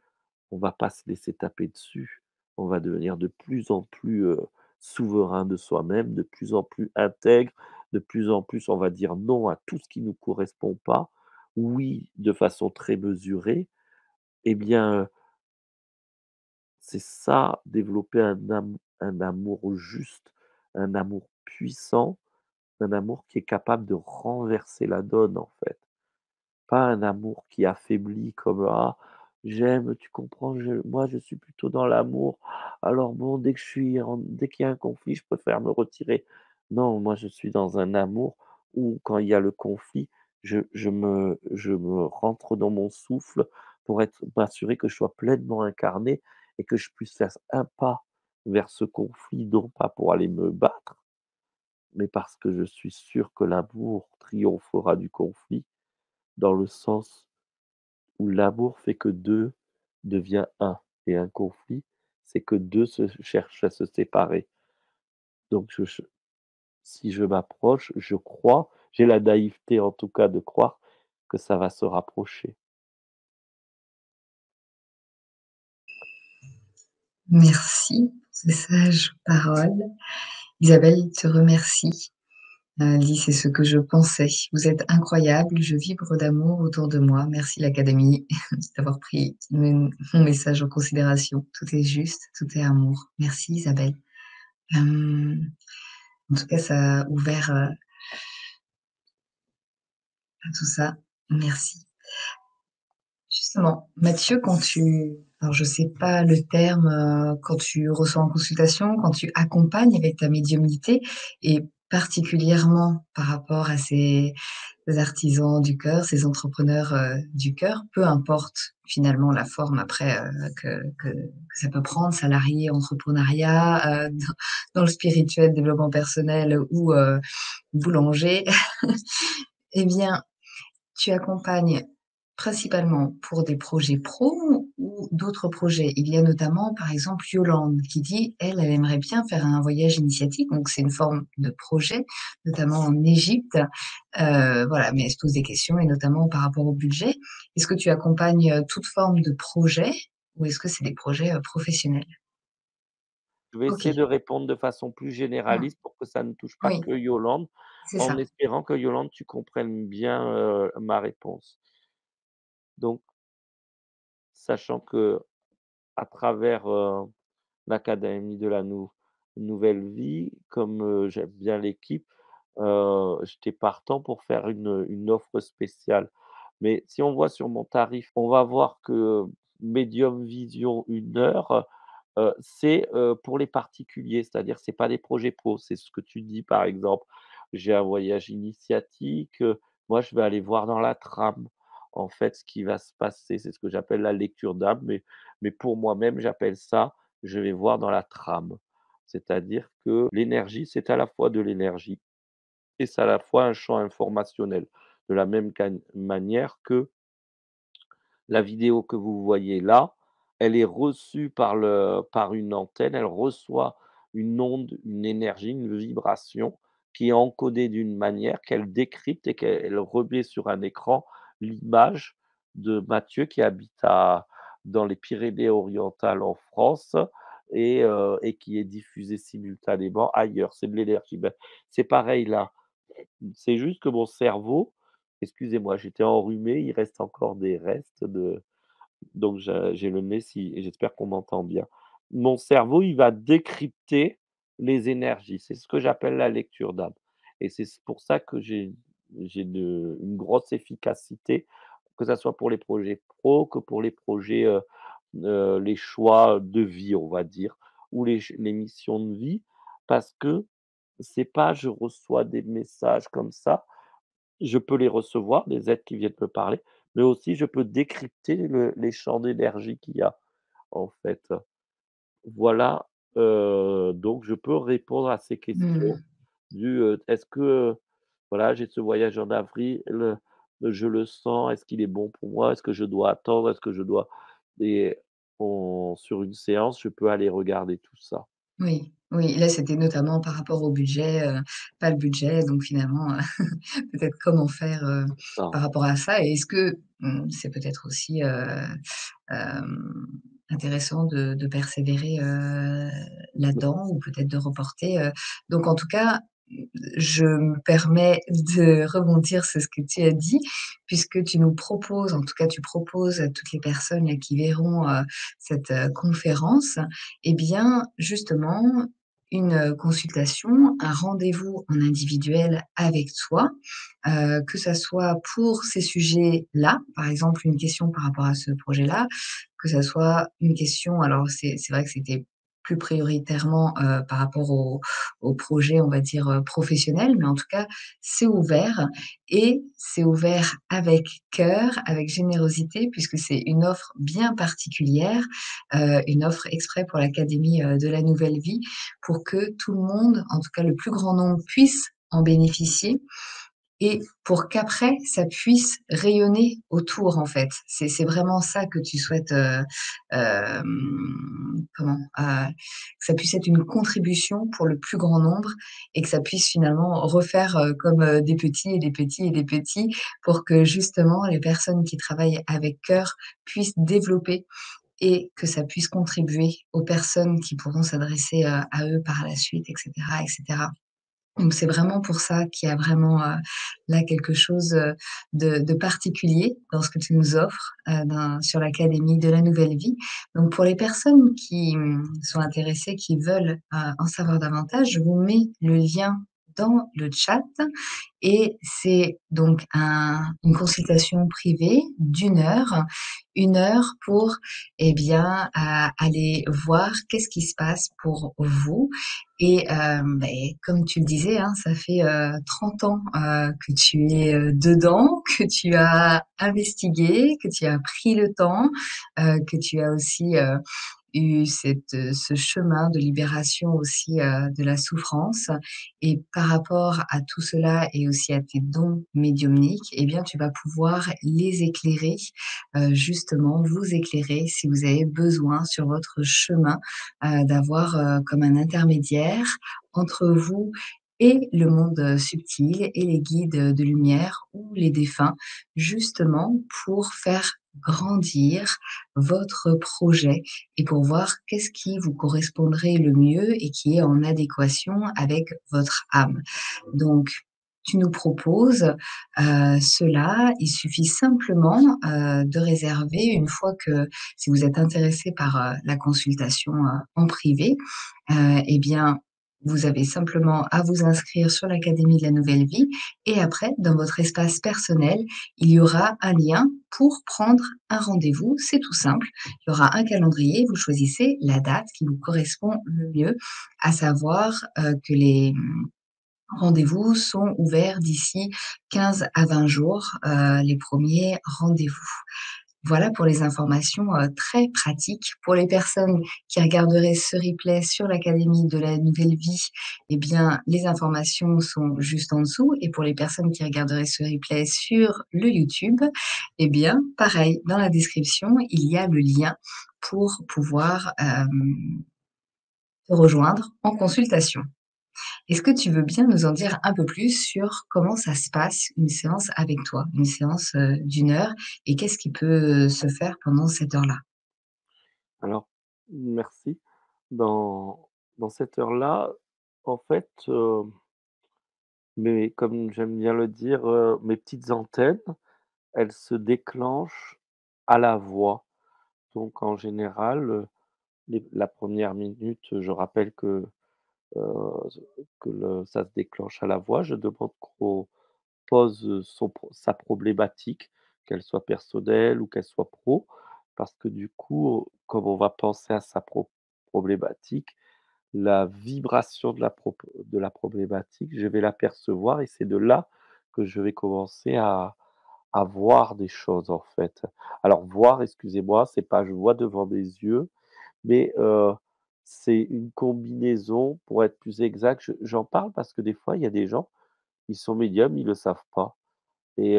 on va pas se laisser taper dessus. On va devenir de plus en plus, souverain de soi-même, de plus en plus intègre, de plus en plus on va dire non à tout ce qui nous correspond pas. Oui, de façon très mesurée. Eh bien, c'est ça, développer un amour juste, un amour puissant, un amour qui est capable de renverser la donne, en fait. Pas un amour qui affaiblit comme: «Ah, j'aime, tu comprends, moi je suis plutôt dans l'amour, alors bon, dès qu'il y a un conflit, je préfère me retirer». Non, moi je suis dans un amour où quand il y a le conflit, je me rentre dans mon souffle pour m'assurer que je sois pleinement incarné et que je puisse faire un pas vers ce conflit, non pas pour aller me battre, mais parce que je suis sûr que l'amour triomphera du conflit, dans le sens où l'amour fait que 2 devient un et un conflit, c'est que 2 se cherchent à se séparer. Donc si je m'approche, je crois, j'ai la naïveté en tout cas de croire que ça va se rapprocher. Merci pour ces sages paroles. Isabelle te remercie. Elle dit: «C'est ce que je pensais. Vous êtes incroyable, je vibre d'amour autour de moi. Merci l'Académie d'avoir pris mon message en considération. Tout est juste, tout est amour». Merci Isabelle. En tout cas, ça a ouvert, à tout ça. Merci. Justement, Mathieu, quand tu alors je sais pas le terme, quand tu reçois en consultation, quand tu accompagnes avec ta médiumnité et particulièrement par rapport à ces artisans du cœur, ces entrepreneurs, du cœur, peu importe finalement la forme après, que ça peut prendre, salarié, entrepreneuriat, dans le spirituel, développement personnel ou, boulanger. Eh bien, tu accompagnes principalement pour des projets pro ou d'autres projets? Il y a notamment, par exemple, Yolande qui dit, elle aimerait bien faire un voyage initiatique, donc c'est une forme de projet, notamment en Égypte. Voilà, mais elle se pose des questions et notamment par rapport au budget. Est-ce que tu accompagnes, toute forme de projet ou est-ce que c'est des projets, professionnels? Je vais essayer OK. de répondre de façon plus Mmh. généraliste pour que ça ne touche pas Oui, que Yolande, c'est en ça. espérant que Yolande, tu comprennes bien, ma réponse. Donc sachant qu'à travers, l'Académie de la Nouvelle Vie, comme, j'aime bien l'équipe, j'étais partant pour faire une offre spéciale. Mais si on voit sur mon tarif, on va voir que Medium Vision 1 heure, c'est, pour les particuliers, c'est-à-dire c'est pas des projets pro. C'est ce que tu dis par exemple, j'ai un voyage initiatique, moi je vais aller voir dans la trame, en fait, ce qui va se passer. C'est ce que j'appelle la lecture d'âme, mais pour moi-même, j'appelle ça je vais voir dans la trame. C'est-à-dire que l'énergie, c'est à la fois de l'énergie et c'est à la fois un champ informationnel. De la même manière que la vidéo que vous voyez là, elle est reçue par une antenne, elle reçoit une onde, une énergie, une vibration qui est encodée d'une manière qu'elle décrypte et qu'elle remet sur un écran l'image de Mathieu qui habite dans les Pyrénées-Orientales en France et qui est diffusée simultanément ailleurs. C'est de l'énergie. Ben, c'est pareil là. C'est juste que mon cerveau, excusez-moi, j'étais enrhumé, il reste encore des restes de donc j'ai le nez si et j'espère qu'on m'entend bien. Mon cerveau, il va décrypter les énergies. C'est ce que j'appelle la lecture d'âme et c'est pour ça que j'ai une grosse efficacité, que ça soit pour les projets pro, que pour les projets, les choix de vie, on va dire, ou les missions de vie. Parce que c'est pas je reçois des messages comme ça, je peux les recevoir, des êtres qui viennent me parler, mais aussi je peux décrypter les champs d'énergie qu'il y a, en fait. Voilà, donc je peux répondre à ces questions Mmh. est-ce que, voilà, j'ai ce voyage en avril, je le sens, est-ce qu'il est bon pour moi? Est-ce que je dois attendre? Est-ce que je dois et on sur une séance, je peux aller regarder tout ça. Oui, oui, là, c'était notamment par rapport au budget, pas le budget, donc finalement, peut-être comment faire, C'est ça. par rapport à ça et est-ce que, c'est peut-être aussi, intéressant de persévérer, là-dedans ou peut-être de reporter, donc en tout cas, je me permets de rebondir sur ce que tu as dit, puisque tu nous proposes, en tout cas tu proposes à toutes les personnes là qui verront, cette, conférence, eh bien justement une, consultation, un rendez-vous en individuel avec toi, que ça soit pour ces sujets-là, par exemple une question par rapport à ce projet-là, que ça soit une question alors c'est vrai que c'était plus prioritairement, par rapport au projet, on va dire, professionnel, mais en tout cas, c'est ouvert et c'est ouvert avec cœur, avec générosité puisque c'est une offre bien particulière, une offre exprès pour l'académie, de la Nouvelle Vie pour que tout le monde, en tout cas le plus grand nombre, puisse en bénéficier et pour qu'après ça puisse rayonner autour, en fait. C'est vraiment ça que tu souhaites, que ça puisse être une contribution pour le plus grand nombre et que ça puisse finalement refaire, comme, des petits et des petits et des petits pour que justement les personnes qui travaillent avec cœur puissent développer et que ça puisse contribuer aux personnes qui pourront s'adresser, à eux par la suite et cetera et cetera. Donc c'est vraiment pour ça qu'il y a vraiment, là quelque chose, de particulier dans ce que tu nous offres, sur l'académie de la Nouvelle Vie. Donc pour les personnes qui, sont intéressées, qui veulent, en savoir davantage, je vous mets le lien dans le chat et c'est donc une consultation privée d'1 heure, 1 heure pour, eh bien, aller voir qu'est-ce qui se passe pour vous et comme tu le disais, hein, ça fait, 30 ans, que tu es, dedans, que tu as investigué, que tu as pris le temps, que tu as aussi, eu ce chemin de libération aussi, de la souffrance et par rapport à tout cela et aussi à tes dons médiumniques, eh bien, tu vas pouvoir les éclairer, justement, vous éclairer si vous avez besoin sur votre chemin, d'avoir, comme un intermédiaire entre vous et le monde, subtil et les guides, de lumière ou les défunts, justement pour faire grandir votre projet et pour voir qu'est-ce qui vous correspondrait le mieux et qui est en adéquation avec votre âme. Donc tu nous proposes, cela, il suffit simplement, de réserver une fois que si vous êtes intéressé par, la consultation, en privé, et bien, vous avez simplement à vous inscrire sur l'académie de la Nouvelle Vie et après dans votre espace personnel, il y aura un lien pour prendre un rendez-vous. C'est tout simple. Il y aura un calendrier, vous choisissez la date qui vous correspond le mieux, à savoir, que les, rendez-vous sont ouverts d'ici 15 à 20 jours, les premiers rendez-vous. Voilà pour les informations, très pratiques. Pour les personnes qui regarderaient ce replay sur l'académie de la Nouvelle Vie, eh bien, les informations sont juste en dessous et pour les personnes qui regarderaient ce replay sur le YouTube, eh bien, pareil, dans la description, il y a le lien pour pouvoir, te rejoindre en consultation. Est-ce que tu veux bien nous en dire un peu plus sur comment ça se passe une séance avec toi? Une séance, d'1 heure et qu'est-ce qui peut, se faire pendant cette heure-là? Alors, merci. Dans cette heure-là, en fait, mais comme j'aime bien le dire, mes petites antennes, elles se déclenchent à la voix. Donc en général, la première minute, je rappelle heu, que ça se déclenche à la voix. Je demande qu'on pose, sa problématique, qu'elle soit personnelle ou qu'elle soit pro, parce que du coup, comme on va penser à sa problématique, la vibration de la problématique, je vais l'apercevoir et c'est de là que je vais commencer à voir des choses, en fait. Alors voir, excusez-moi, c'est pas je vois devant mes yeux, mais c'est une combinaison, pour être plus exact, j'en parle parce que des fois, il y a des gens, ils sont médiums, ils le savent pas. et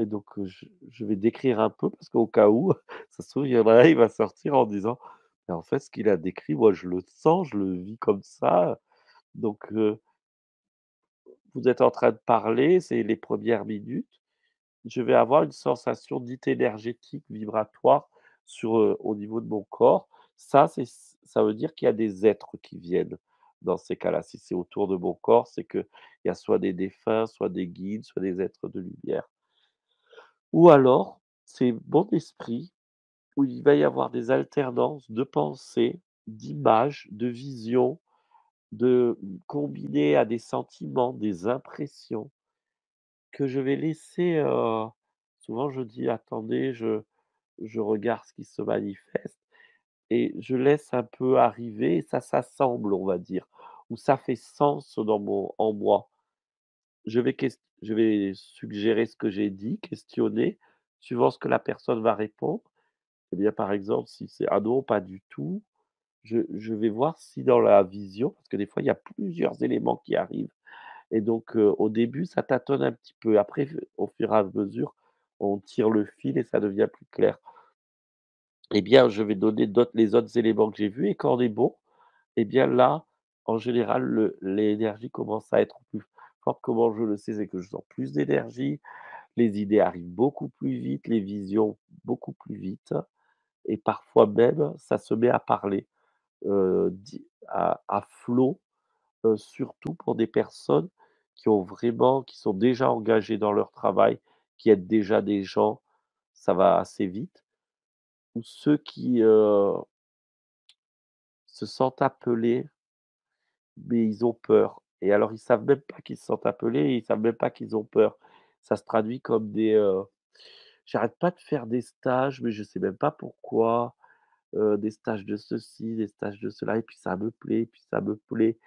donc je vais décrire un peu parce qu'au cas où, ça se trouve, il y en a un, il va sortir en disant: «Mais en fait, ce qu'il a décrit, moi, je le sens, je le vis comme ça». Donc vous êtes en train de parler, c'est les premières minutes. Je vais avoir une sensation dite énergétique, vibratoire au niveau de mon corps. Ça veut dire qu'il y a des êtres qui viennent dans ces cas-là. Si c'est autour de mon corps, c'est qu'il y a soit des défunts, soit des guides, soit des êtres de lumière. Ou alors, c'est mon esprit où il va y avoir des alternances de pensées, d'images, de visions, combinés à des sentiments, des impressions que je vais laisser, souvent je dis: «Attendez, je regarde ce qui se manifeste» et je laisse un peu arriver et ça s'assemble, on va dire, ou ça fait sens en moi. Je vais suggérer ce que j'ai dit, questionner, suivant ce que la personne va répondre. Eh bien, par exemple, si c'est: «Ah non, pas du tout», je vais voir si dans la vision parce que des fois, il y a plusieurs éléments qui arrivent et donc au début, ça tâtonne un petit peu. Après, au fur et à mesure, on tire le fil et ça devient plus clair. Eh bien, je vais donner les autres éléments que j'ai vus et quand on est bon, eh bien là, en général, l'énergie commence à être plus forte. Comment je le sais? C'est que je sens plus d'énergie, les idées arrivent beaucoup plus vite, les visions beaucoup plus vite et parfois même, ça se met à parler, di à flot, surtout pour des personnes qui sont déjà engagées dans leur travail, qui aident déjà des gens, ça va assez vite. Ou ceux qui, se sentent appelés, mais ils ont peur et alors ils savent même pas qu'ils se sentent appelés et ils savent même pas qu'ils ont peur. Ça se traduit comme «J'arrête pas de faire des stages, mais je sais même pas pourquoi, des stages de ceci, des stages de cela et puis ça me plaît, puis ça me plaît»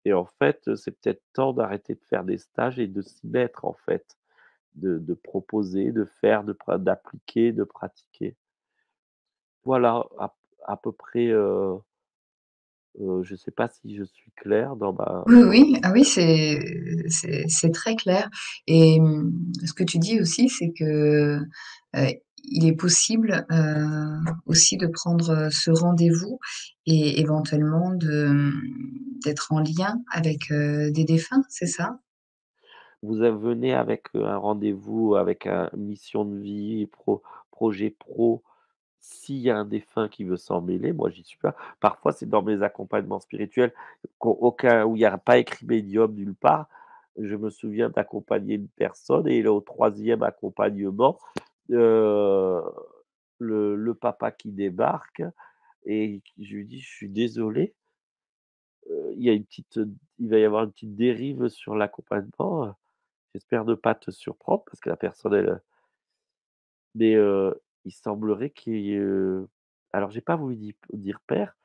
et en fait, c'est peut-être temps d'arrêter de faire des stages et de s'y mettre en fait, de proposer, de faire, d'appliquer, de pratiquer. Voilà à peu près, je sais pas si je suis clair dans ma Oui, oui, ah oui, c'est très clair et ce que tu dis aussi, c'est que, il est possible, aussi de prendre, ce rendez-vous et éventuellement d'être en lien avec, des défunts, c'est ça? venez avec, un rendez-vous avec une mission de vie, projet pro. S'il y a un défunt qui veut s'en mêler, moi j'y suis pas. Parfois, c'est dans mes accompagnements spirituels au cas où il y a pas écrit médium nulle part. Je me souviens d'accompagner une personne et là, au troisième accompagnement, heu, le papa qui débarque et qui je lui dis: «Je suis désolé, il y a il va y avoir une petite dérive sur l'accompagnement, j'espère ne pas te surprendre» parce que la personne elle, mais il semblerait qu'il y ait, alors j'ai pas voulu dire père,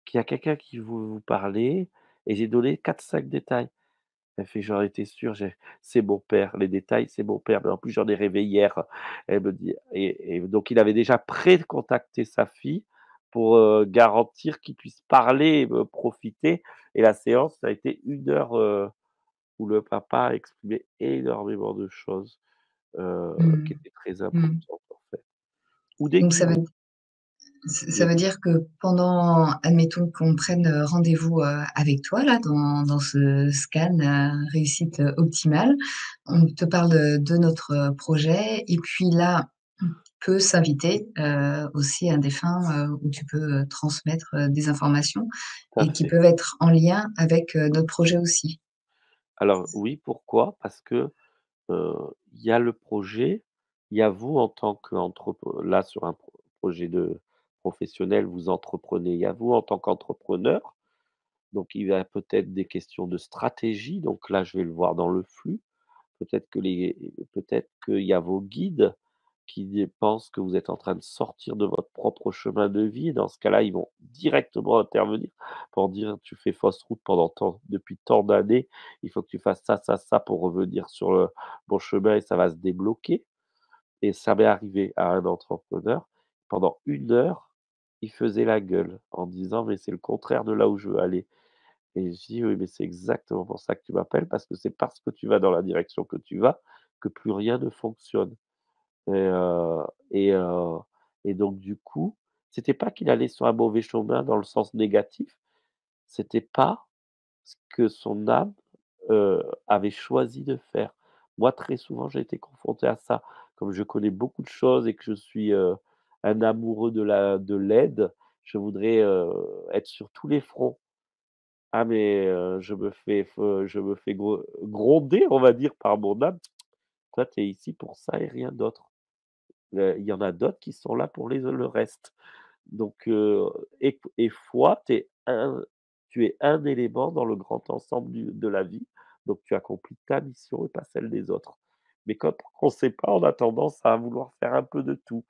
qu'il y a quelqu'un qui veut vous parler et j'ai donné quatre cinq détails. Elle fait: «J'en étais sûre, c'est mon père, les détails, c'est mon père, mais en plus j'en ai rêvé hier». Elle me dit et donc il avait déjà pré-contacté sa fille pour, garantir qu'il puisse parler et me profiter et la séance, ça a été 1 heure, où le papa a exprimé énormément de choses, qui Mmh. étaient très Mmh. importantes, en fait. Ou des Donc ça guides. veut ça veut dire que pendant admettons qu'on prenne, rendez-vous, avec toi là dans ce scan, réussite, optimale, on te parle de notre, projet et puis là, peut s'inviter, aussi un défunt, où tu peux, transmettre, des informations Tout à et qui fait. peuvent être en lien avec, notre projet aussi. Alors oui, pourquoi? Parce que, il y a le projet, il y a vous en tant là sur un projet de professionnel, vous entreprenez, il y a vous en tant qu'entrepreneur, donc il y a peut-être des questions de stratégie, donc là je vais le voir dans le flux. Peut-être qu'il y a vos guides qui pensent que vous êtes en train de sortir de votre propre chemin de vie et dans ce cas-là, ils vont directement intervenir pour dire: «Tu fais fausse route depuis tant d'années, il faut que tu fasses ça, ça, ça pour revenir sur le bon chemin et ça va se débloquer» et ça m'est arrivé à un entrepreneur. Pendant 1 heure, il faisait la gueule en disant: «Mais c'est le contraire de là où je veux aller» et je dis: «Oui, mais c'est exactement pour ça que tu m'appelles parce que c'est parce que tu vas dans la direction que tu vas que plus rien ne fonctionne et heu et heu et donc du coup, c'était pas qu'il allait sur un mauvais chemin dans le sens négatif, c'était pas ce que son âme, avait choisi de faire. Moi, très souvent, j'ai été confronté à ça. Comme je connais beaucoup de choses et que je suis, un amoureux de l'aide, je voudrais, être sur tous les fronts. Ah mais je me fais gronder, on va dire, par mon âme: «Toi, tu es ici pour ça et rien d'autre. Il y en a d'autres qui sont là pour le reste». Donc et foi, tu es un élément dans le grand ensemble de la vie, donc tu accomplis ta mission et pas celle des autres. Mais quand on ne sait pas, on a tendance à vouloir faire un peu de tout.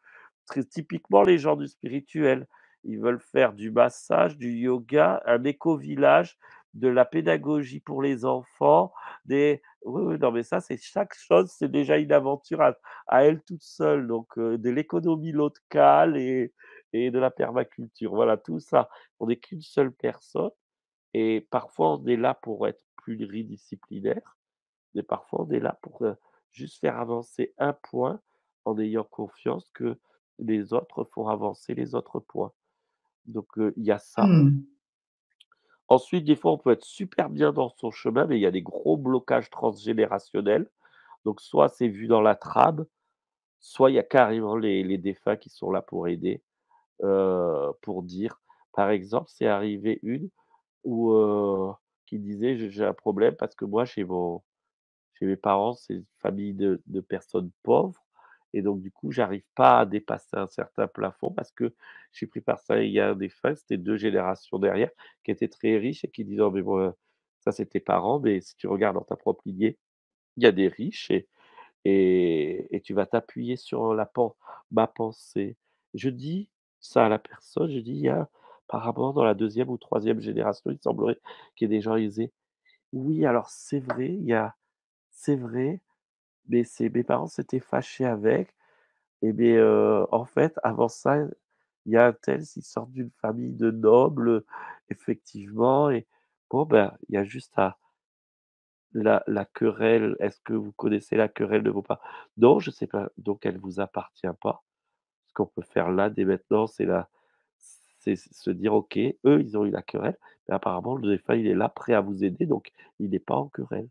Très typiquement les gens du spirituel, ils veulent faire du massage, du yoga, un éco-village, de la pédagogie pour les enfants, des oui, oui, non mais ça, c'est chaque chose, c'est déjà une aventure à elle toute seule, donc de l'économie locale et de la permaculture. Voilà, tout ça. On n'est qu'une seule personne et parfois on est là pour être pluridisciplinaire, mais parfois on est là pour, juste faire avancer un point en ayant confiance que les autres font avancer les autres points. Donc il y a ça. Mmh. Ensuite, des fois, on peut être super bien dans son chemin, mais il y a des gros blocages transgénérationnels. Donc soit c'est vu dans la trame, soit il y a carrément les défunts qui sont là pour aider. Pour dire par exemple, c'est arrivé une où, qui disait: «J'ai un problème parce que moi chez mes parents, c'est une famille de personnes pauvres et donc du coup, j'arrive pas à dépasser un certain plafond parce que je suis pris par ça». Et il y a un défunt, c'était 2 générations derrière, qui était très riche et qui disait: «Oh mais bon, ça c'est tes parents, mais si tu regardes dans ta propre lignée, il y a des riches et tu vas t'appuyer sur ma pensée». Je dis ça à la personne, je dis: «Il y a apparemment dans la deuxième ou troisième génération, il semblerait qu'il y ait des gens», ils disaient: «Oui, alors c'est vrai, mais c'est mes parents s'étaient fâchés avec et mais en fait, avant ça, il y a un tel, s'il sort d'une famille de nobles, effectivement et bon, ben, il y a juste à la querelle. Est-ce que vous connaissez la querelle de vos parents?» «Non, je sais pas». «Donc elle vous appartient pas». Ce qu'on peut faire là, dès maintenant, c'est se dire: «OK, eux, ils ont eu la querelle, mais apparemment le défunt, il est là, prêt à vous aider, donc il n'est pas en querelle».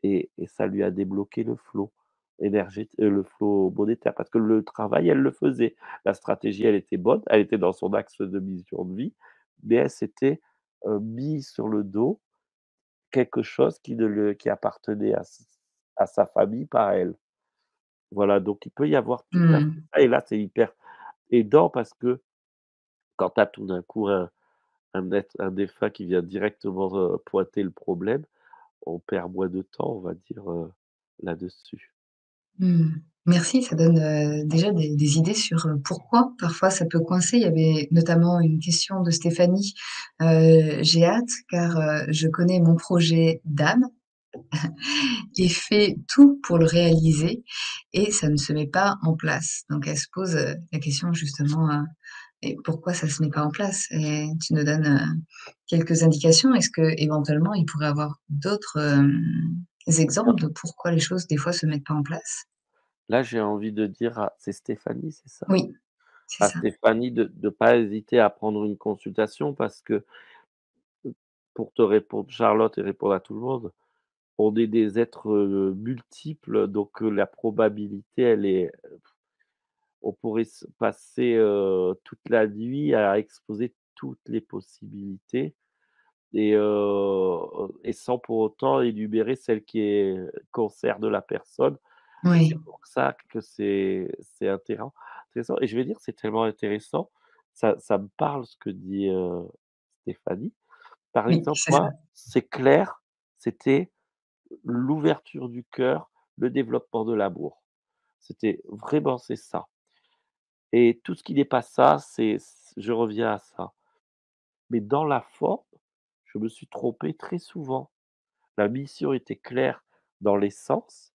Et ça lui a débloqué le flot monétaire parce que le travail, elle le faisait. La stratégie, elle était bonne, elle était dans son axe de mission de vie, mais elle s'était, mis sur le dos quelque chose qui appartenait à sa famille par elle. Voilà, donc il peut y avoir tout à fait Mmh. ça et là, c'est hyper aidant parce que quand tu as tout d'un coup un défunt qui vient directement, pointer le problème, on perd moins de temps, on va dire, là-dessus. Mmh. Merci, ça donne, déjà des idées sur, pourquoi parfois ça peut coincer. Il y avait notamment une question de Stéphanie, j'ai hâte car, je connais mon projet d'âme et fais tout pour le réaliser et ça ne se met pas en place. Donc elle se pose, la question justement, et pourquoi ça se met pas en place? Et tu nous donnes, quelques indications. Est-ce qu'éventuellement il pourrait avoir d'autres, exemples de pourquoi les choses des fois se mettent pas en place? Là, j'ai envie de dire à c'est Stéphanie, c'est ça? Oui, c'est À ça. Stéphanie de pas hésiter à prendre une consultation parce que, pour te répondre, Charlotte, et répondre à tout le monde, on est des êtres, multiples, donc la probabilité, elle est on pourrait se passer, toute la nuit à exposer toutes les possibilités et sans pour autant énumérer celle qui concerne la personne. Et c'est Oui, pour ça que c'est intéressant et je vais dire, c'est tellement intéressant, ça me parle ce que dit, Stéphanie. Par oui, exemple, c'est ça. moi, c'est clair, c'était l'ouverture du cœur, le développement de l'amour. C'était vraiment c'est ça et tout ce qui n'est pas ça, je reviens à ça. Mais dans la forme, je me suis trompé très souvent. La mission était claire dans les sens.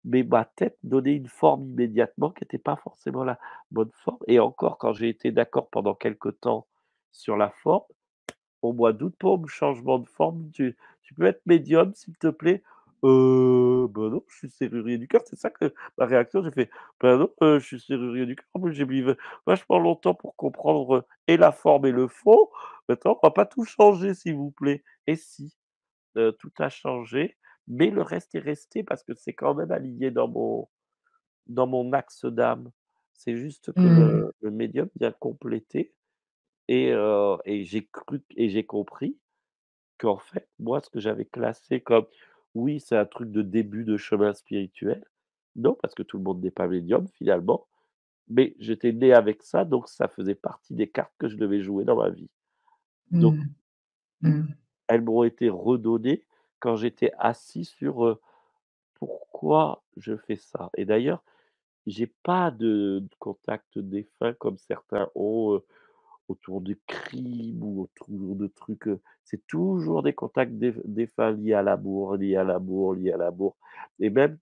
Mais ma tête donnait une forme immédiatement qui était pas forcément la bonne forme et encore quand j'ai été d'accord pendant quelque temps sur la forme, au mois d'août, poum, changement de forme, tu peux être médium s'il te plaît? Bah, non, je suis serrurier du cœur, c'est ça que ma réaction, j'ai fait: «Bah, non, je suis serrurier du cœur». En plus, j'ai mis vachement longtemps pour comprendre, et la forme et le fond. Maintenant, on va pas tout changer, s'il vous plaît. Et si, tout a changé, mais le reste est resté parce que c'est quand même aligné dans mon axe d'âme. C'est juste que Mmh. le médium vient compléter, et j'ai compris qu'en fait, moi, ce que j'avais classé comme: «Oui, c'est un truc de début de chemin spirituel», non, parce que tout le monde n'est pas médium finalement, mais j'étais né avec ça, donc ça faisait partie des cartes que je devais jouer dans ma vie. Donc Mmh. Mmh. elles m'ont été redonnées quand j'étais assis sur, pourquoi je fais ça? Et d'ailleurs, j'ai pas de contact défunt comme certains ont, autour du crime ou autour de trucs, c'est toujours des contacts défunts liés à l'amour, liés à l'amour, liés à l'amour. Et même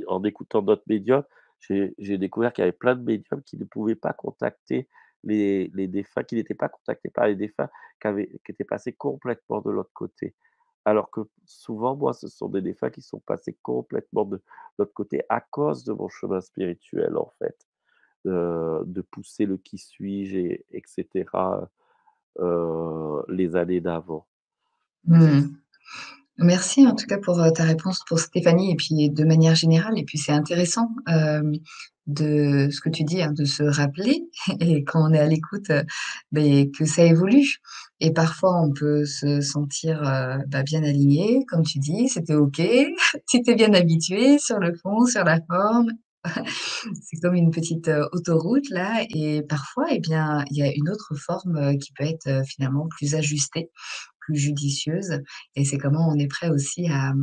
en écoutant d'autres médiums, j'ai découvert qu'il y avait plein de médiums qui ne pouvaient pas contacter les défunts, qui n'étaient pas contactés par les défunts, qui étaient passés complètement de l'autre côté. Alors que souvent, moi, ce sont des défunts qui sont passés complètement de l'autre côté à cause de mon chemin spirituel, en fait, de pousser le «Qui suis-je?» et cetera, les années d'avant. Mmh. Merci en tout cas pour, ta réponse pour Stéphanie et puis de manière générale et puis c'est intéressant, de ce que tu dis, hein, de se rappeler et quand on est à l'écoute, beh, que ça évolue et parfois on peut se sentir, bah, bien aligné comme tu dis, c'était OK, tu t'es bien habitué sur le fond, sur la forme. C'est comme une petite, autoroute là et parfois et bien, il y a une autre forme, qui peut être, finalement plus ajustée, plus judicieuse et c'est comment on est prêt aussi à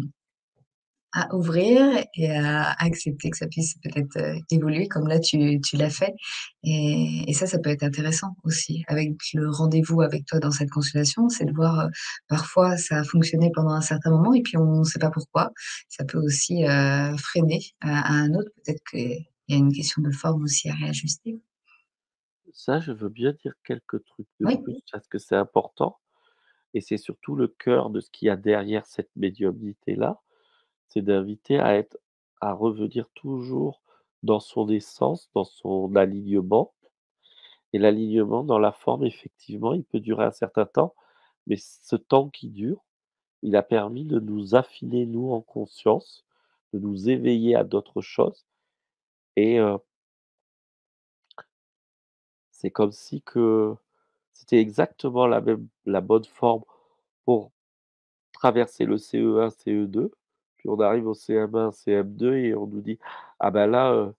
ouvrir et à accepter que ça puisse peut-être, évoluer comme là tu l'as fait et ça peut être intéressant aussi avec le rendez-vous avec toi dans cette constellation, c'est de voir, parfois ça a fonctionné pendant un certain moment et puis on ne sait pas pourquoi. Ça peut aussi, freiner à un autre, peut-être qu'il y a une question de forme aussi à réajuster. Ça, je veux bien dire quelques trucs de Oui. plus parce que c'est important, et c'est surtout le cœur de ce qu'il y a derrière cette médiumnité-là. C'est d'inviter à revenir toujours dans son essence, dans son alignement. Et l'alignement dans la forme, effectivement, il peut durer un certain temps, mais ce temps qui dure, il a permis de nous affiner, nous, en conscience, de nous éveiller à d'autres choses. Et c'est comme si que c'était exactement la bonne forme pour traverser le CE1, CE2, puis on arrive au CM1, CM2 et on nous dit: «Ah ben là,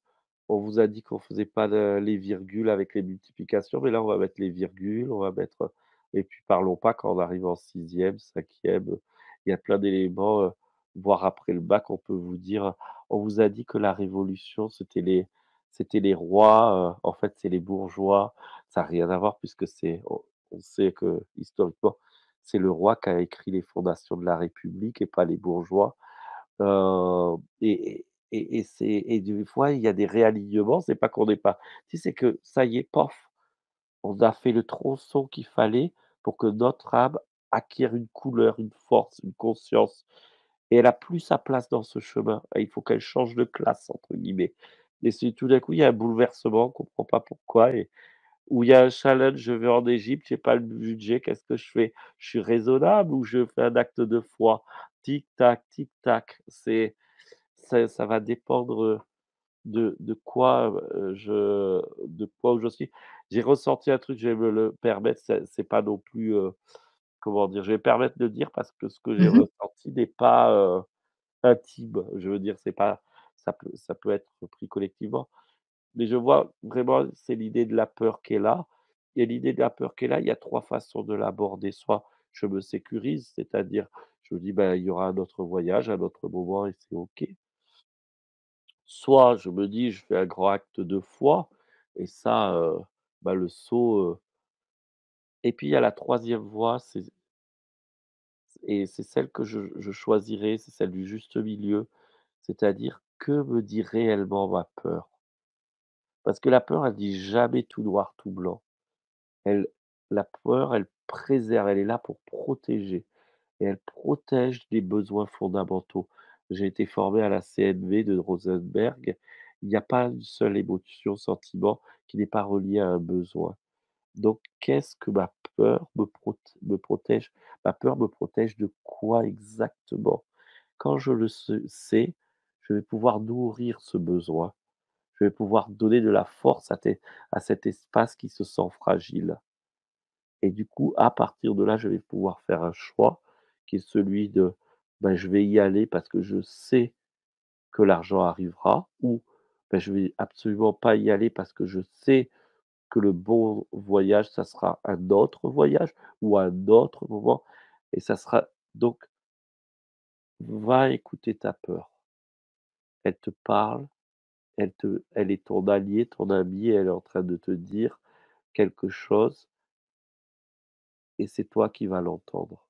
on vous a dit qu'on faisait pas les virgules avec les multiplications, mais là, on va mettre les virgules, on va mettre, et puis parlons pas quand on arrive en sixième, cinquième, il y a plein d'éléments, voire après le bac, on peut vous dire: «On vous a dit que la révolution, c'était les rois, en fait, c'est les bourgeois». Ça a rien à voir puisque on sait que historiquement, c'est le roi qui a écrit les fondations de la République et pas les bourgeois. Et des fois, il y a des réalignements, c'est pas qu'on n'est pas, tu sais, c'est que ça y est, pof, on a fait le tronçon qu'il fallait pour que notre âme acquiert une couleur, une force, une conscience, et elle a plus sa place dans ce chemin et il faut qu'elle «change de classe» entre guillemets. Et c'est tout d'un coup, il y a un bouleversement, on comprend pas pourquoi, ou il y a un challenge, je vais en Égypte, j'ai pas le budget, qu'est-ce que je fais? Je suis raisonnable ou je fais un acte de foi? Tic tac, tic tac, ça va dépendre, de quoi, de quoi où je suis. J'ai ressenti un truc, je vais me le permettre, c'est pas non plus, comment dire? Je vais me permettre de dire parce que ce que j'ai Mmh. ressenti n'est pas, intime. Je veux dire, c'est pas, ça peut être pris collectivement. Mais je vois vraiment, c'est l'idée de la peur qui est là, et l'idée de la peur qui est là, il y a 3 façons de l'aborder. Soit je me sécurise, c'est-à-dire je me dis: «Ben, il y aura un autre voyage, un autre moment et c'est OK». Soit je me dis: «Je fais un grand acte de foi» et ça, bah, le saut, et puis il y a la troisième voie, c'est celle que je choisirai, c'est celle du juste milieu, c'est-à-dire que me dit réellement ma peur? Parce que la peur, elle dit jamais tout noir, tout blanc. Elle La peur, elle préserve, elle est là pour protéger. et elle protège les besoins fondamentaux. J'ai été formé à la CNV de Rosenberg. Il n'y a pas une seule émotion, sentiment qui n'est pas relié à un besoin. Donc qu'est-ce que ma peur me protège? Ma peur me protège de quoi exactement? Quand je le sais, je vais pouvoir nourrir ce besoin. Je vais pouvoir donner de la force à cet espace qui se sent fragile. Et du coup, à partir de là, je vais pouvoir faire un choix qui est celui de, ben, je vais y aller parce que je sais que l'argent arrivera ou, ben, je vais absolument pas y aller parce que je sais que le bon voyage, ça sera un autre voyage ou un autre moment et ça sera donc va écouter ta peur. Elle te parle, elle est ton allié, ton ami, elle est en train de te dire quelque chose et c'est toi qui vas l'entendre.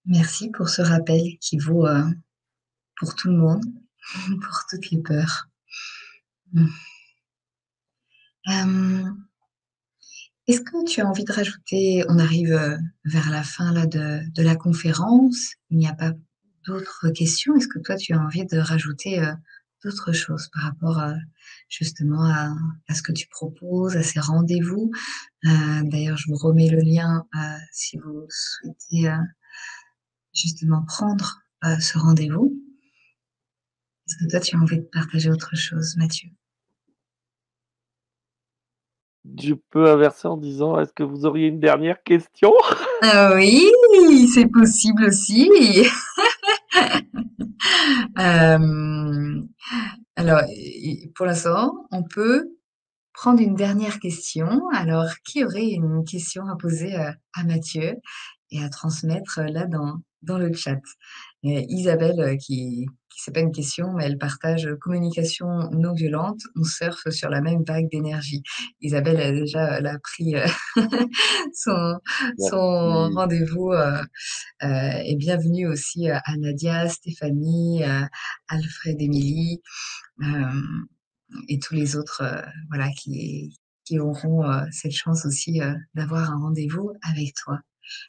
Merci pour ce rappel qui vaut, pour tout le monde, pour toutes les peurs. Mmh. Hem, Est-ce que tu as envie de rajouter on arrive, vers la fin là de la conférence. Il n'y a pas d'autres questions. Est-ce que toi tu as envie de rajouter, d'autres choses par rapport, justement à ce que tu proposes, à ces rendez-vous? D'ailleurs je vous remets le lien, si vous souhaitez, justement prendre, ce rendez-vous. Est-ce que toi tu as envie de partager autre chose, Mathieu? Je peux inverser en disant: «Est-ce que vous auriez une dernière question?» Oui, c'est possible aussi. Hem, alors pour l'instant, on peut prendre une dernière question. Alors, qui aurait une question à poser, à Mathieu et à transmettre, là dans le chat? Isabelle, qui c'est pas une question, mais elle partage, communication non violente, on surfe sur la même vague d'énergie. Isabelle, elle a pris, son son Merci. rendez-vous, et bienvenue aussi, à Nadia, Stéphanie, Alfred, Émilie, hem et tous les autres, voilà, qui auront, cette chance aussi, d'avoir un rendez-vous avec toi.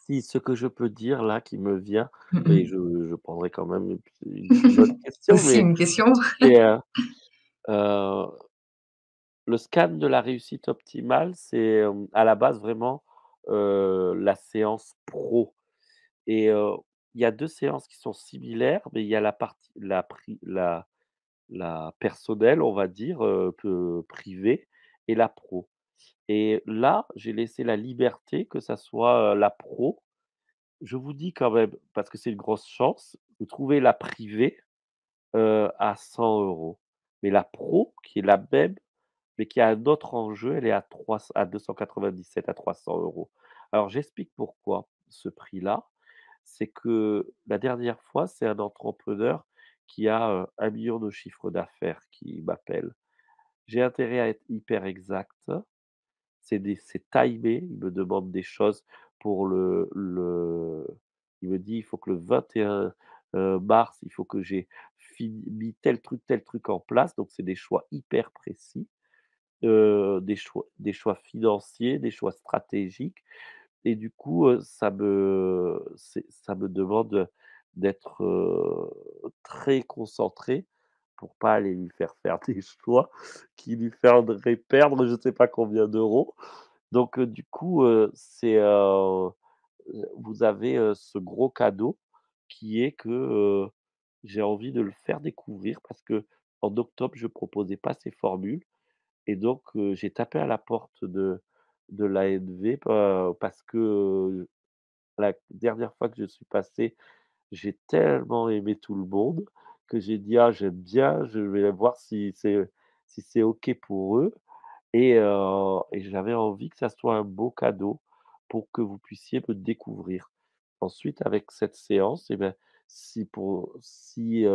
Si, ce que je peux dire là qui me vient, Mmh mais mh. je prendrai quand même une autre question, Aussi mais une question? c'est, heu, le scan de la réussite optimale, c'est, à la base vraiment, la séance pro et il y a 2 séances qui sont similaires, mais il y a la partie la personnelle, on va dire, privée et la pro et là, j'ai laissé la liberté que ça soit, la pro. Je vous dis quand même, parce que c'est une grosse chance, vous trouvez la privée, à 100 €. Mais la pro, qui est la même, mais qui a un autre enjeu, elle est à 297, à 300 €. Alors j'explique pourquoi ce prix-là. C'est que la dernière fois, c'est un entrepreneur qui a, 1 000 de chiffre d'affaires qui m'appelle. J'ai intérêt à être hyper exact. C'est timé, il me demande des choses pour le il me dit: «Il faut que le 21, mars, il faut que j'ai mis tel truc en place», donc c'est des choix hyper précis, des choix financiers, des choix stratégiques et du coup, ça me demande, d'être, très concentré pour pas aller lui faire des choix qui lui feraient perdre je ne sais pas combien d'euros. Donc du coup, vous avez, ce gros cadeau qui est que, j'ai envie de le faire découvrir parce qu'en octobre, je proposais pas ces formules et donc j'ai tapé à la porte de l'ANV parce que, la dernière fois que je suis passé, j'ai tellement aimé tout le monde que j'ai dit: «Ah j'aime bien, je vais voir si c'est OK pour eux». Et j'avais envie que ça soit un beau cadeau pour que vous puissiez me découvrir. Ensuite, avec cette séance et ben, si,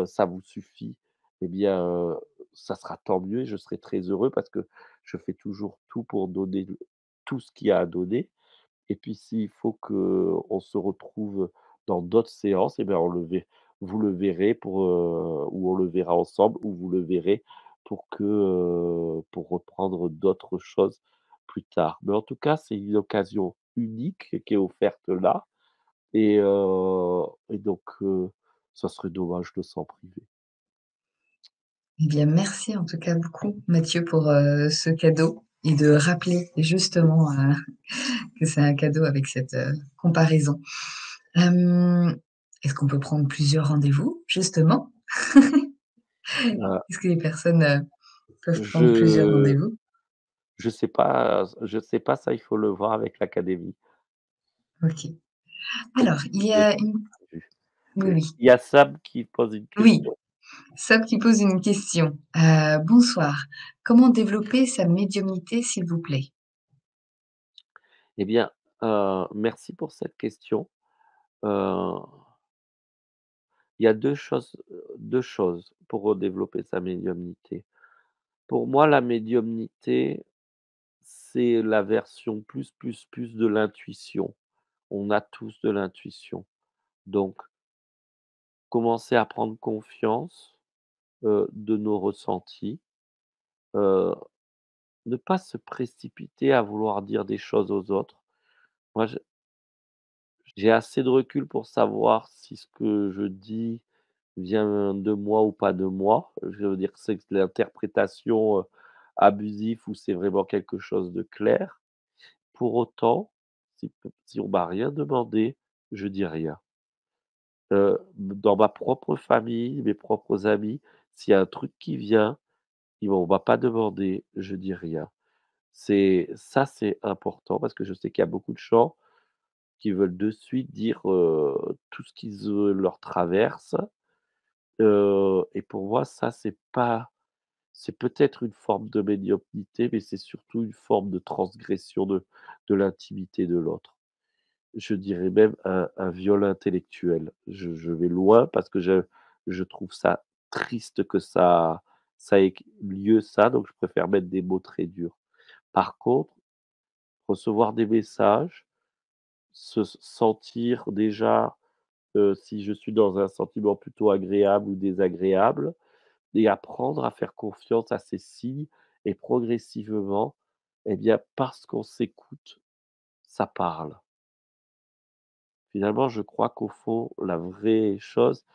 ça vous suffit et bien, ça sera tant mieux et je serai très heureux parce que je fais toujours tout pour donner tout ce qu'il y a à donner et puis s'il faut qu'on se retrouve dans d'autres séances et ben, vous le verrez ou on le verra ensemble ou vous le verrez pour reprendre d'autres choses plus tard. Mais en tout cas, c'est une occasion unique qui est offerte là et donc ça serait dommage de s'en priver. Eh bien, merci en tout cas beaucoup Mathieu pour, ce cadeau et de rappeler justement, que c'est un cadeau avec cette, comparaison. Hem, Est-ce qu'on peut prendre plusieurs rendez-vous justement? Heu, Est-ce que les personnes, peuvent prendre plusieurs je rendez-vous? je sais pas ça, il faut le voir avec l'académie. OK. Alors, il y J'ai a une prévu. oui, oui, Il y a Sam qui pose une oui, question. Sab qui pose une question. «Bonsoir, comment développer sa médiumnité s'il vous plaît?» Eh bien, merci pour cette question. Heu, il y a 2 choses pour développer sa médiumnité. Pour moi, la médiumnité, c'est la version plus de l'intuition. On a tous de l'intuition. Donc commencer à prendre confiance, de nos ressentis, heu, ne pas se précipiter à vouloir dire des choses aux autres. Moi, j'ai assez de recul pour savoir si ce que je dis vient de moi ou pas de moi. Je veux dire, c'est de l'interprétation, abusive ou c'est vraiment quelque chose de clair. Pour autant, si on m'a rien demandé, je dis rien. Dans ma propre famille, mes propres amis, s'il y a un truc qui vient, on m'a pas demandé, je dis rien. C'est important parce que je sais qu'il y a beaucoup de gens qui veulent de suite dire, tout ce qui leur traverse, et pour moi ça c'est peut-être une forme de médiocrité, mais c'est surtout une forme de transgression de l'intimité de l'autre. Je dirais même un viol intellectuel. Je vais loin parce que je trouve ça triste que ça ait lieu ça, donc je préfère mettre des mots très durs. Par contre, recevoir des messages, se sentir déjà, si je suis dans un sentiment plutôt agréable ou désagréable et apprendre à faire confiance à ces signes et progressivement, eh bien, parce qu'on s'écoute, ça parle. Finalement, je crois qu'au fond, la vraie chose,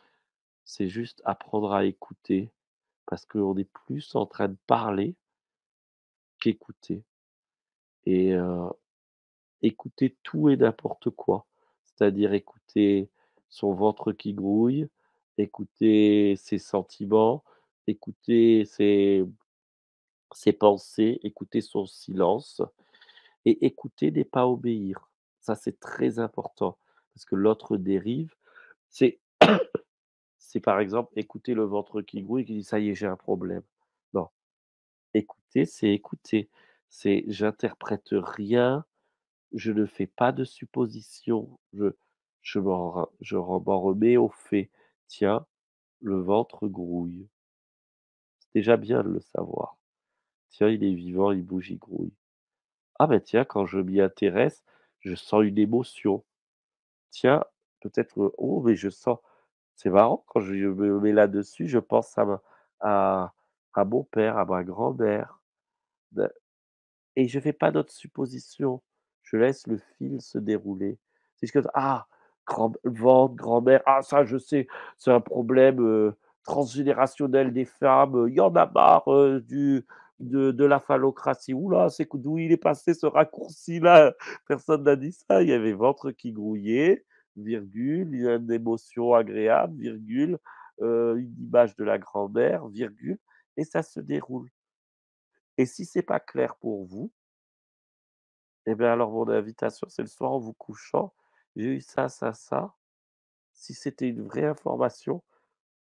c'est juste apprendre à écouter parce qu'on est plus en train de parler qu'écouter et écouter tout et n'importe quoi. C'est-à-dire écouter son ventre qui grouille, écouter ses sentiments, écouter ses pensées, écouter son silence et écouter n'est pas obéir. Ça, c'est très important parce que l'autre dérive, c'est c'est par exemple écouter le ventre qui grouille et qui dit: «Ça y est, j'ai un problème». Non, écouter, c'est écouter. C'est j'interprète rien, je ne fais pas de suppositions, m'en remets aux faits. Tiens, le ventre grouille. C'est déjà bien de le savoir. Tiens, il est vivant, il bouge, il grouille. Ah ben tiens, quand je m'y intéresse, je sens une émotion. Tiens, peut-être, oh mais je sens c'est marrant quand je me mets là-dessus, je pense à à mon père, à ma grand-mère, de et je fais pas d'autres suppositions. Je laisse le fil se dérouler. C'est juste que: «Ah, ventre, grand-mère, ah ça je sais, c'est un problème, transgénérationnel des femmes, il y en a marre, de la phallocratie. Ouh là, c'est d'où il est passé ce raccourci-là?» Personne n'a dit ça. Il y avait ventre qui grouillait, virgule, il y a une émotion agréable, virgule, une image de la grand-mère, virgule et ça se déroule et si c'est pas clair pour vous, et bien, alors mon invitation, c'est le soir en vous couchant, j'ai eu ça, ça, ça. Si c'était une vraie information,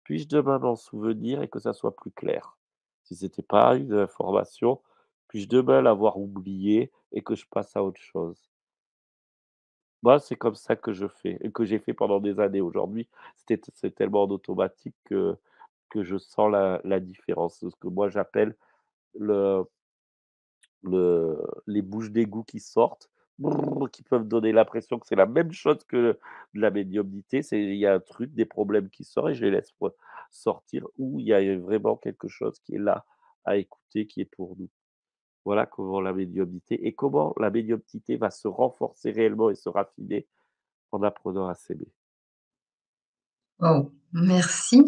puis-je demain m'en souvenir et que ça soit plus clair? Si c'était pas une information, puis-je demain l'avoir oublié et que je passe à autre chose? Moi, c'est comme ça que je fais et que j'ai fait pendant des années. Aujourd'hui, c'est tellement en automatique que je sens la différence. C'est ce que moi j'appelle le les bouches d'égout qui sortent, brrr, qui peuvent donner l'impression que c'est la même chose que de la médiumnité. Il y a un truc, des problèmes qui sortent et je les laisse sortir ou il y a vraiment quelque chose qui est là à écouter, qui est pour nous. Voilà comment la médiumnité et comment la médiumnité va se renforcer réellement et se raffiner en apprenant à s'aimer. Waouh, merci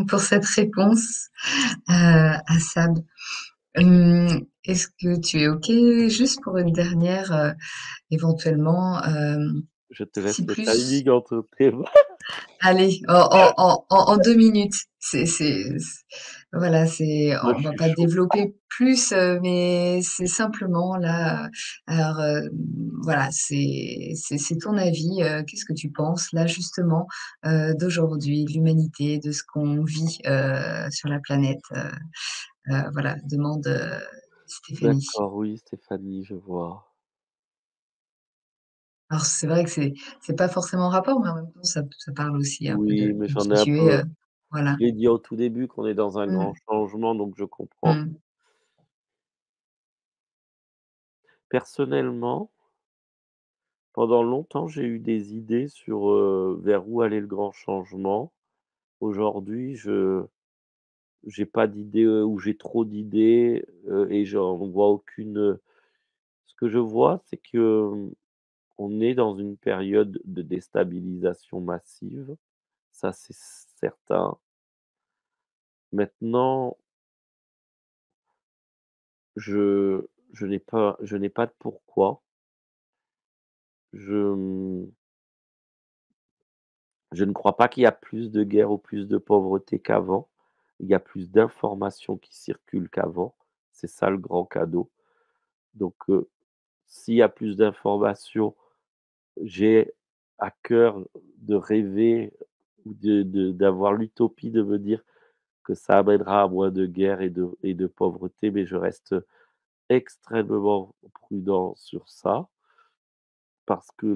pour cette réponse, Assad. Est-ce que tu es OK juste pour une dernière, éventuellement, Je te laisse si le plus timing entre tes mains. allez, en 2 minutes. Voilà, Moi, on je va suis pas chaud. développer plus, mais c'est simplement là, alors, voilà, c'est ton avis, qu'est-ce que tu penses là justement, d'aujourd'hui, de l'humanité, de ce qu'on vit, sur la planète, voilà, demande, Stéphanie. D'accord, oui, Stéphanie, je vois. Alors c'est vrai que c'est pas forcément en rapport, mais en même temps ça parle aussi un peu Oui, mais de j'en qui ai un tu es, peu voilà. je l'ai dit au tout début qu'on est dans un grand Mmh, changement, donc je comprends. mmh. Personnellement, pendant longtemps, j'ai eu des idées sur, vers où allait le grand changement. Aujourd'hui, je j'ai pas d'idées, ou j'ai trop d'idées, et j'en vois aucune, ce que je vois, c'est que, on est dans une période de déstabilisation massive, ça c'est certain. Maintenant, je n'ai pas de pourquoi. Je, je ne crois pas qu'il y a plus de guerre ou plus de pauvreté qu'avant. Il y a plus d'informations qui circulent qu'avant. C'est ça le grand cadeau. Donc, s'il y a plus d'informations, j'ai à cœur de rêver ou d'avoir l'utopie de me dire que ça amènera à moins de guerre et de pauvreté, mais je reste extrêmement prudent sur ça parce que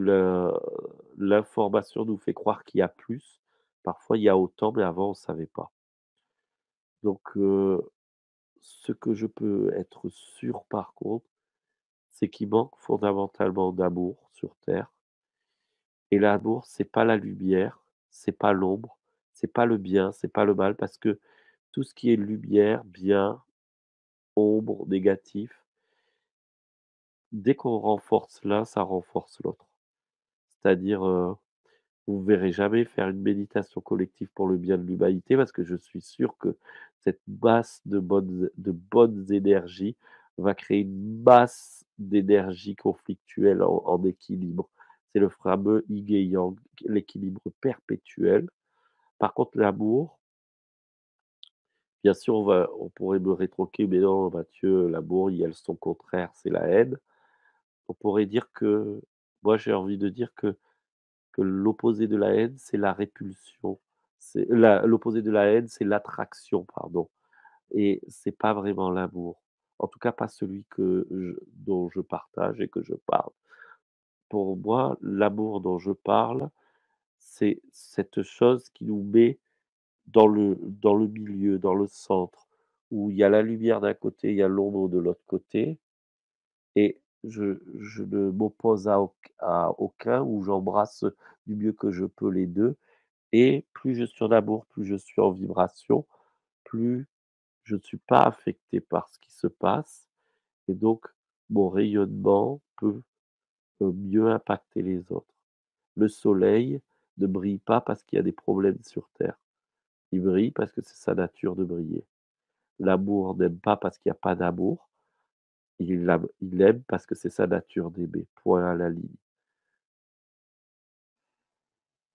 l'information nous fait croire qu'il y a plus. Parfois, il y a autant, mais avant, on ne savait pas. Donc, ce que je peux être sûr par contre, c'est qu'il manque fondamentalement d'amour sur terre et l'amour, c'est pas la lumière, c'est pas l'ombre, c'est pas le bien, c'est pas le mal parce que tout ce qui est lumière, bien, ombre, négatif, dès qu'on renforce l'un, ça renforce l'autre. C'est-à-dire, vous me verrez jamais faire une méditation collective pour le bien de l'humanité parce que je suis sûr que cette masse de bonnes énergies va créer une masse d'énergie conflictuelle en équilibre. C'est le fameux yin et yang, l'équilibre perpétuel. Par contre, l'amour, bien sûr, on pourrait me rétroquer: «Mais non Mathieu, l'amour, il y a son contraire, c'est la haine». On pourrait dire que moi, j'ai envie de dire que l'opposé de la haine, c'est la répulsion. L'opposé de la haine, c'est l'attraction, pardon et c'est pas vraiment l'amour. En tout cas, pas celui dont je partage et que je parle. Pour moi, l'amour dont je parle, c'est cette chose qui nous met dans le milieu, dans le centre, où il y a la lumière d'un côté, il y a l'ombre de l'autre côté et je ne m'oppose à aucun, ou j'embrasse du mieux que je peux les 2. Et plus je suis en amour, plus je suis en vibration, plus je ne suis pas affecté par ce qui se passe et donc mon rayonnement peut, mieux impacter les autres. Le soleil ne brille pas parce qu'il y a des problèmes sur terre. Il brille parce que c'est sa nature de briller. L'amour n'aime pas parce qu'il y a pas d'amour, il aime parce que c'est sa nature d'aimer, point à la ligne.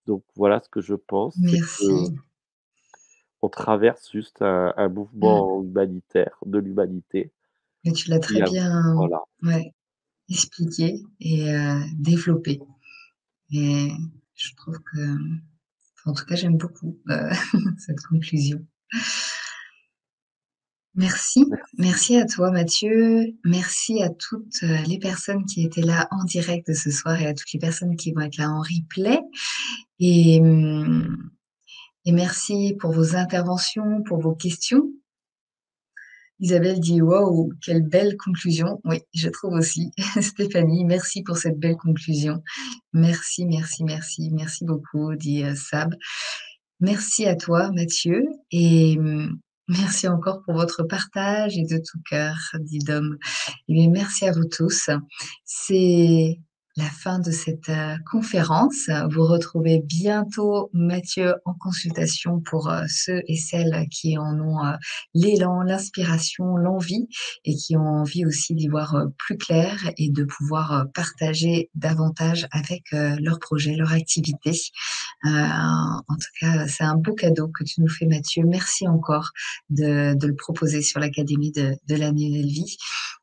Donc voilà ce que je pense, c'est Merci. qu'on traverse juste un Mmh. mouvement humanitaire de l'humanité. Mais tu l'as Il très y a bien, voilà, ouais, expliqué et développé et je trouve que en tout cas, j'aime beaucoup, cette conclusion. Merci, merci, merci à toi Mathieu, merci à toutes, les personnes qui étaient là en direct de ce soir et à toutes les personnes qui vont être là en replay et et merci pour vos interventions, pour vos questions. Isabelle dit: «Waouh, quelle belle conclusion». Oui, je trouve aussi. Stéphanie, merci pour cette belle conclusion. Merci, merci, merci, merci beaucoup, dit, Sab. Merci à toi Mathieu et Merci encore pour votre partage et de tout cœur, dit Dom. Eh bien, merci à vous tous. C'est la fin de cette, conférence. Vous retrouvez bientôt Mathieu en consultation pour, ceux et celles qui en ont, l'élan, l'inspiration, l'envie et qui ont envie aussi d'y voir, plus clair et de pouvoir, partager davantage avec, leurs projets, leur activité. En tout cas, c'est un beau cadeau que tu nous fais Mathieu. Merci encore de le proposer sur l'académie de la nouvelle vie.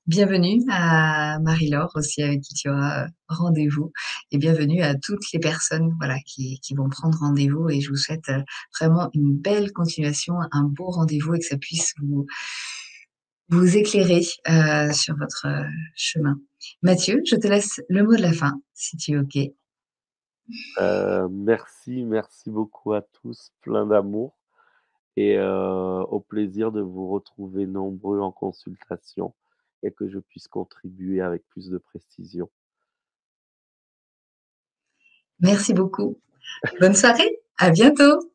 Bienvenue à Marie-Laure aussi avec qui tu auras, rendez-vous et bienvenue à toutes les personnes, voilà, qui vont prendre rendez-vous et je vous souhaite, vraiment une belle continuation, un beau rendez-vous et que ça puisse vous éclairer, sur votre, chemin. Mathieu, je te laisse le mot de la fin, si tu es OK. Merci, merci beaucoup à tous, plein d'amour et au plaisir de vous retrouver nombreux en consultation et que je puisse contribuer avec plus de précision. Merci beaucoup. Bonne soirée, à bientôt.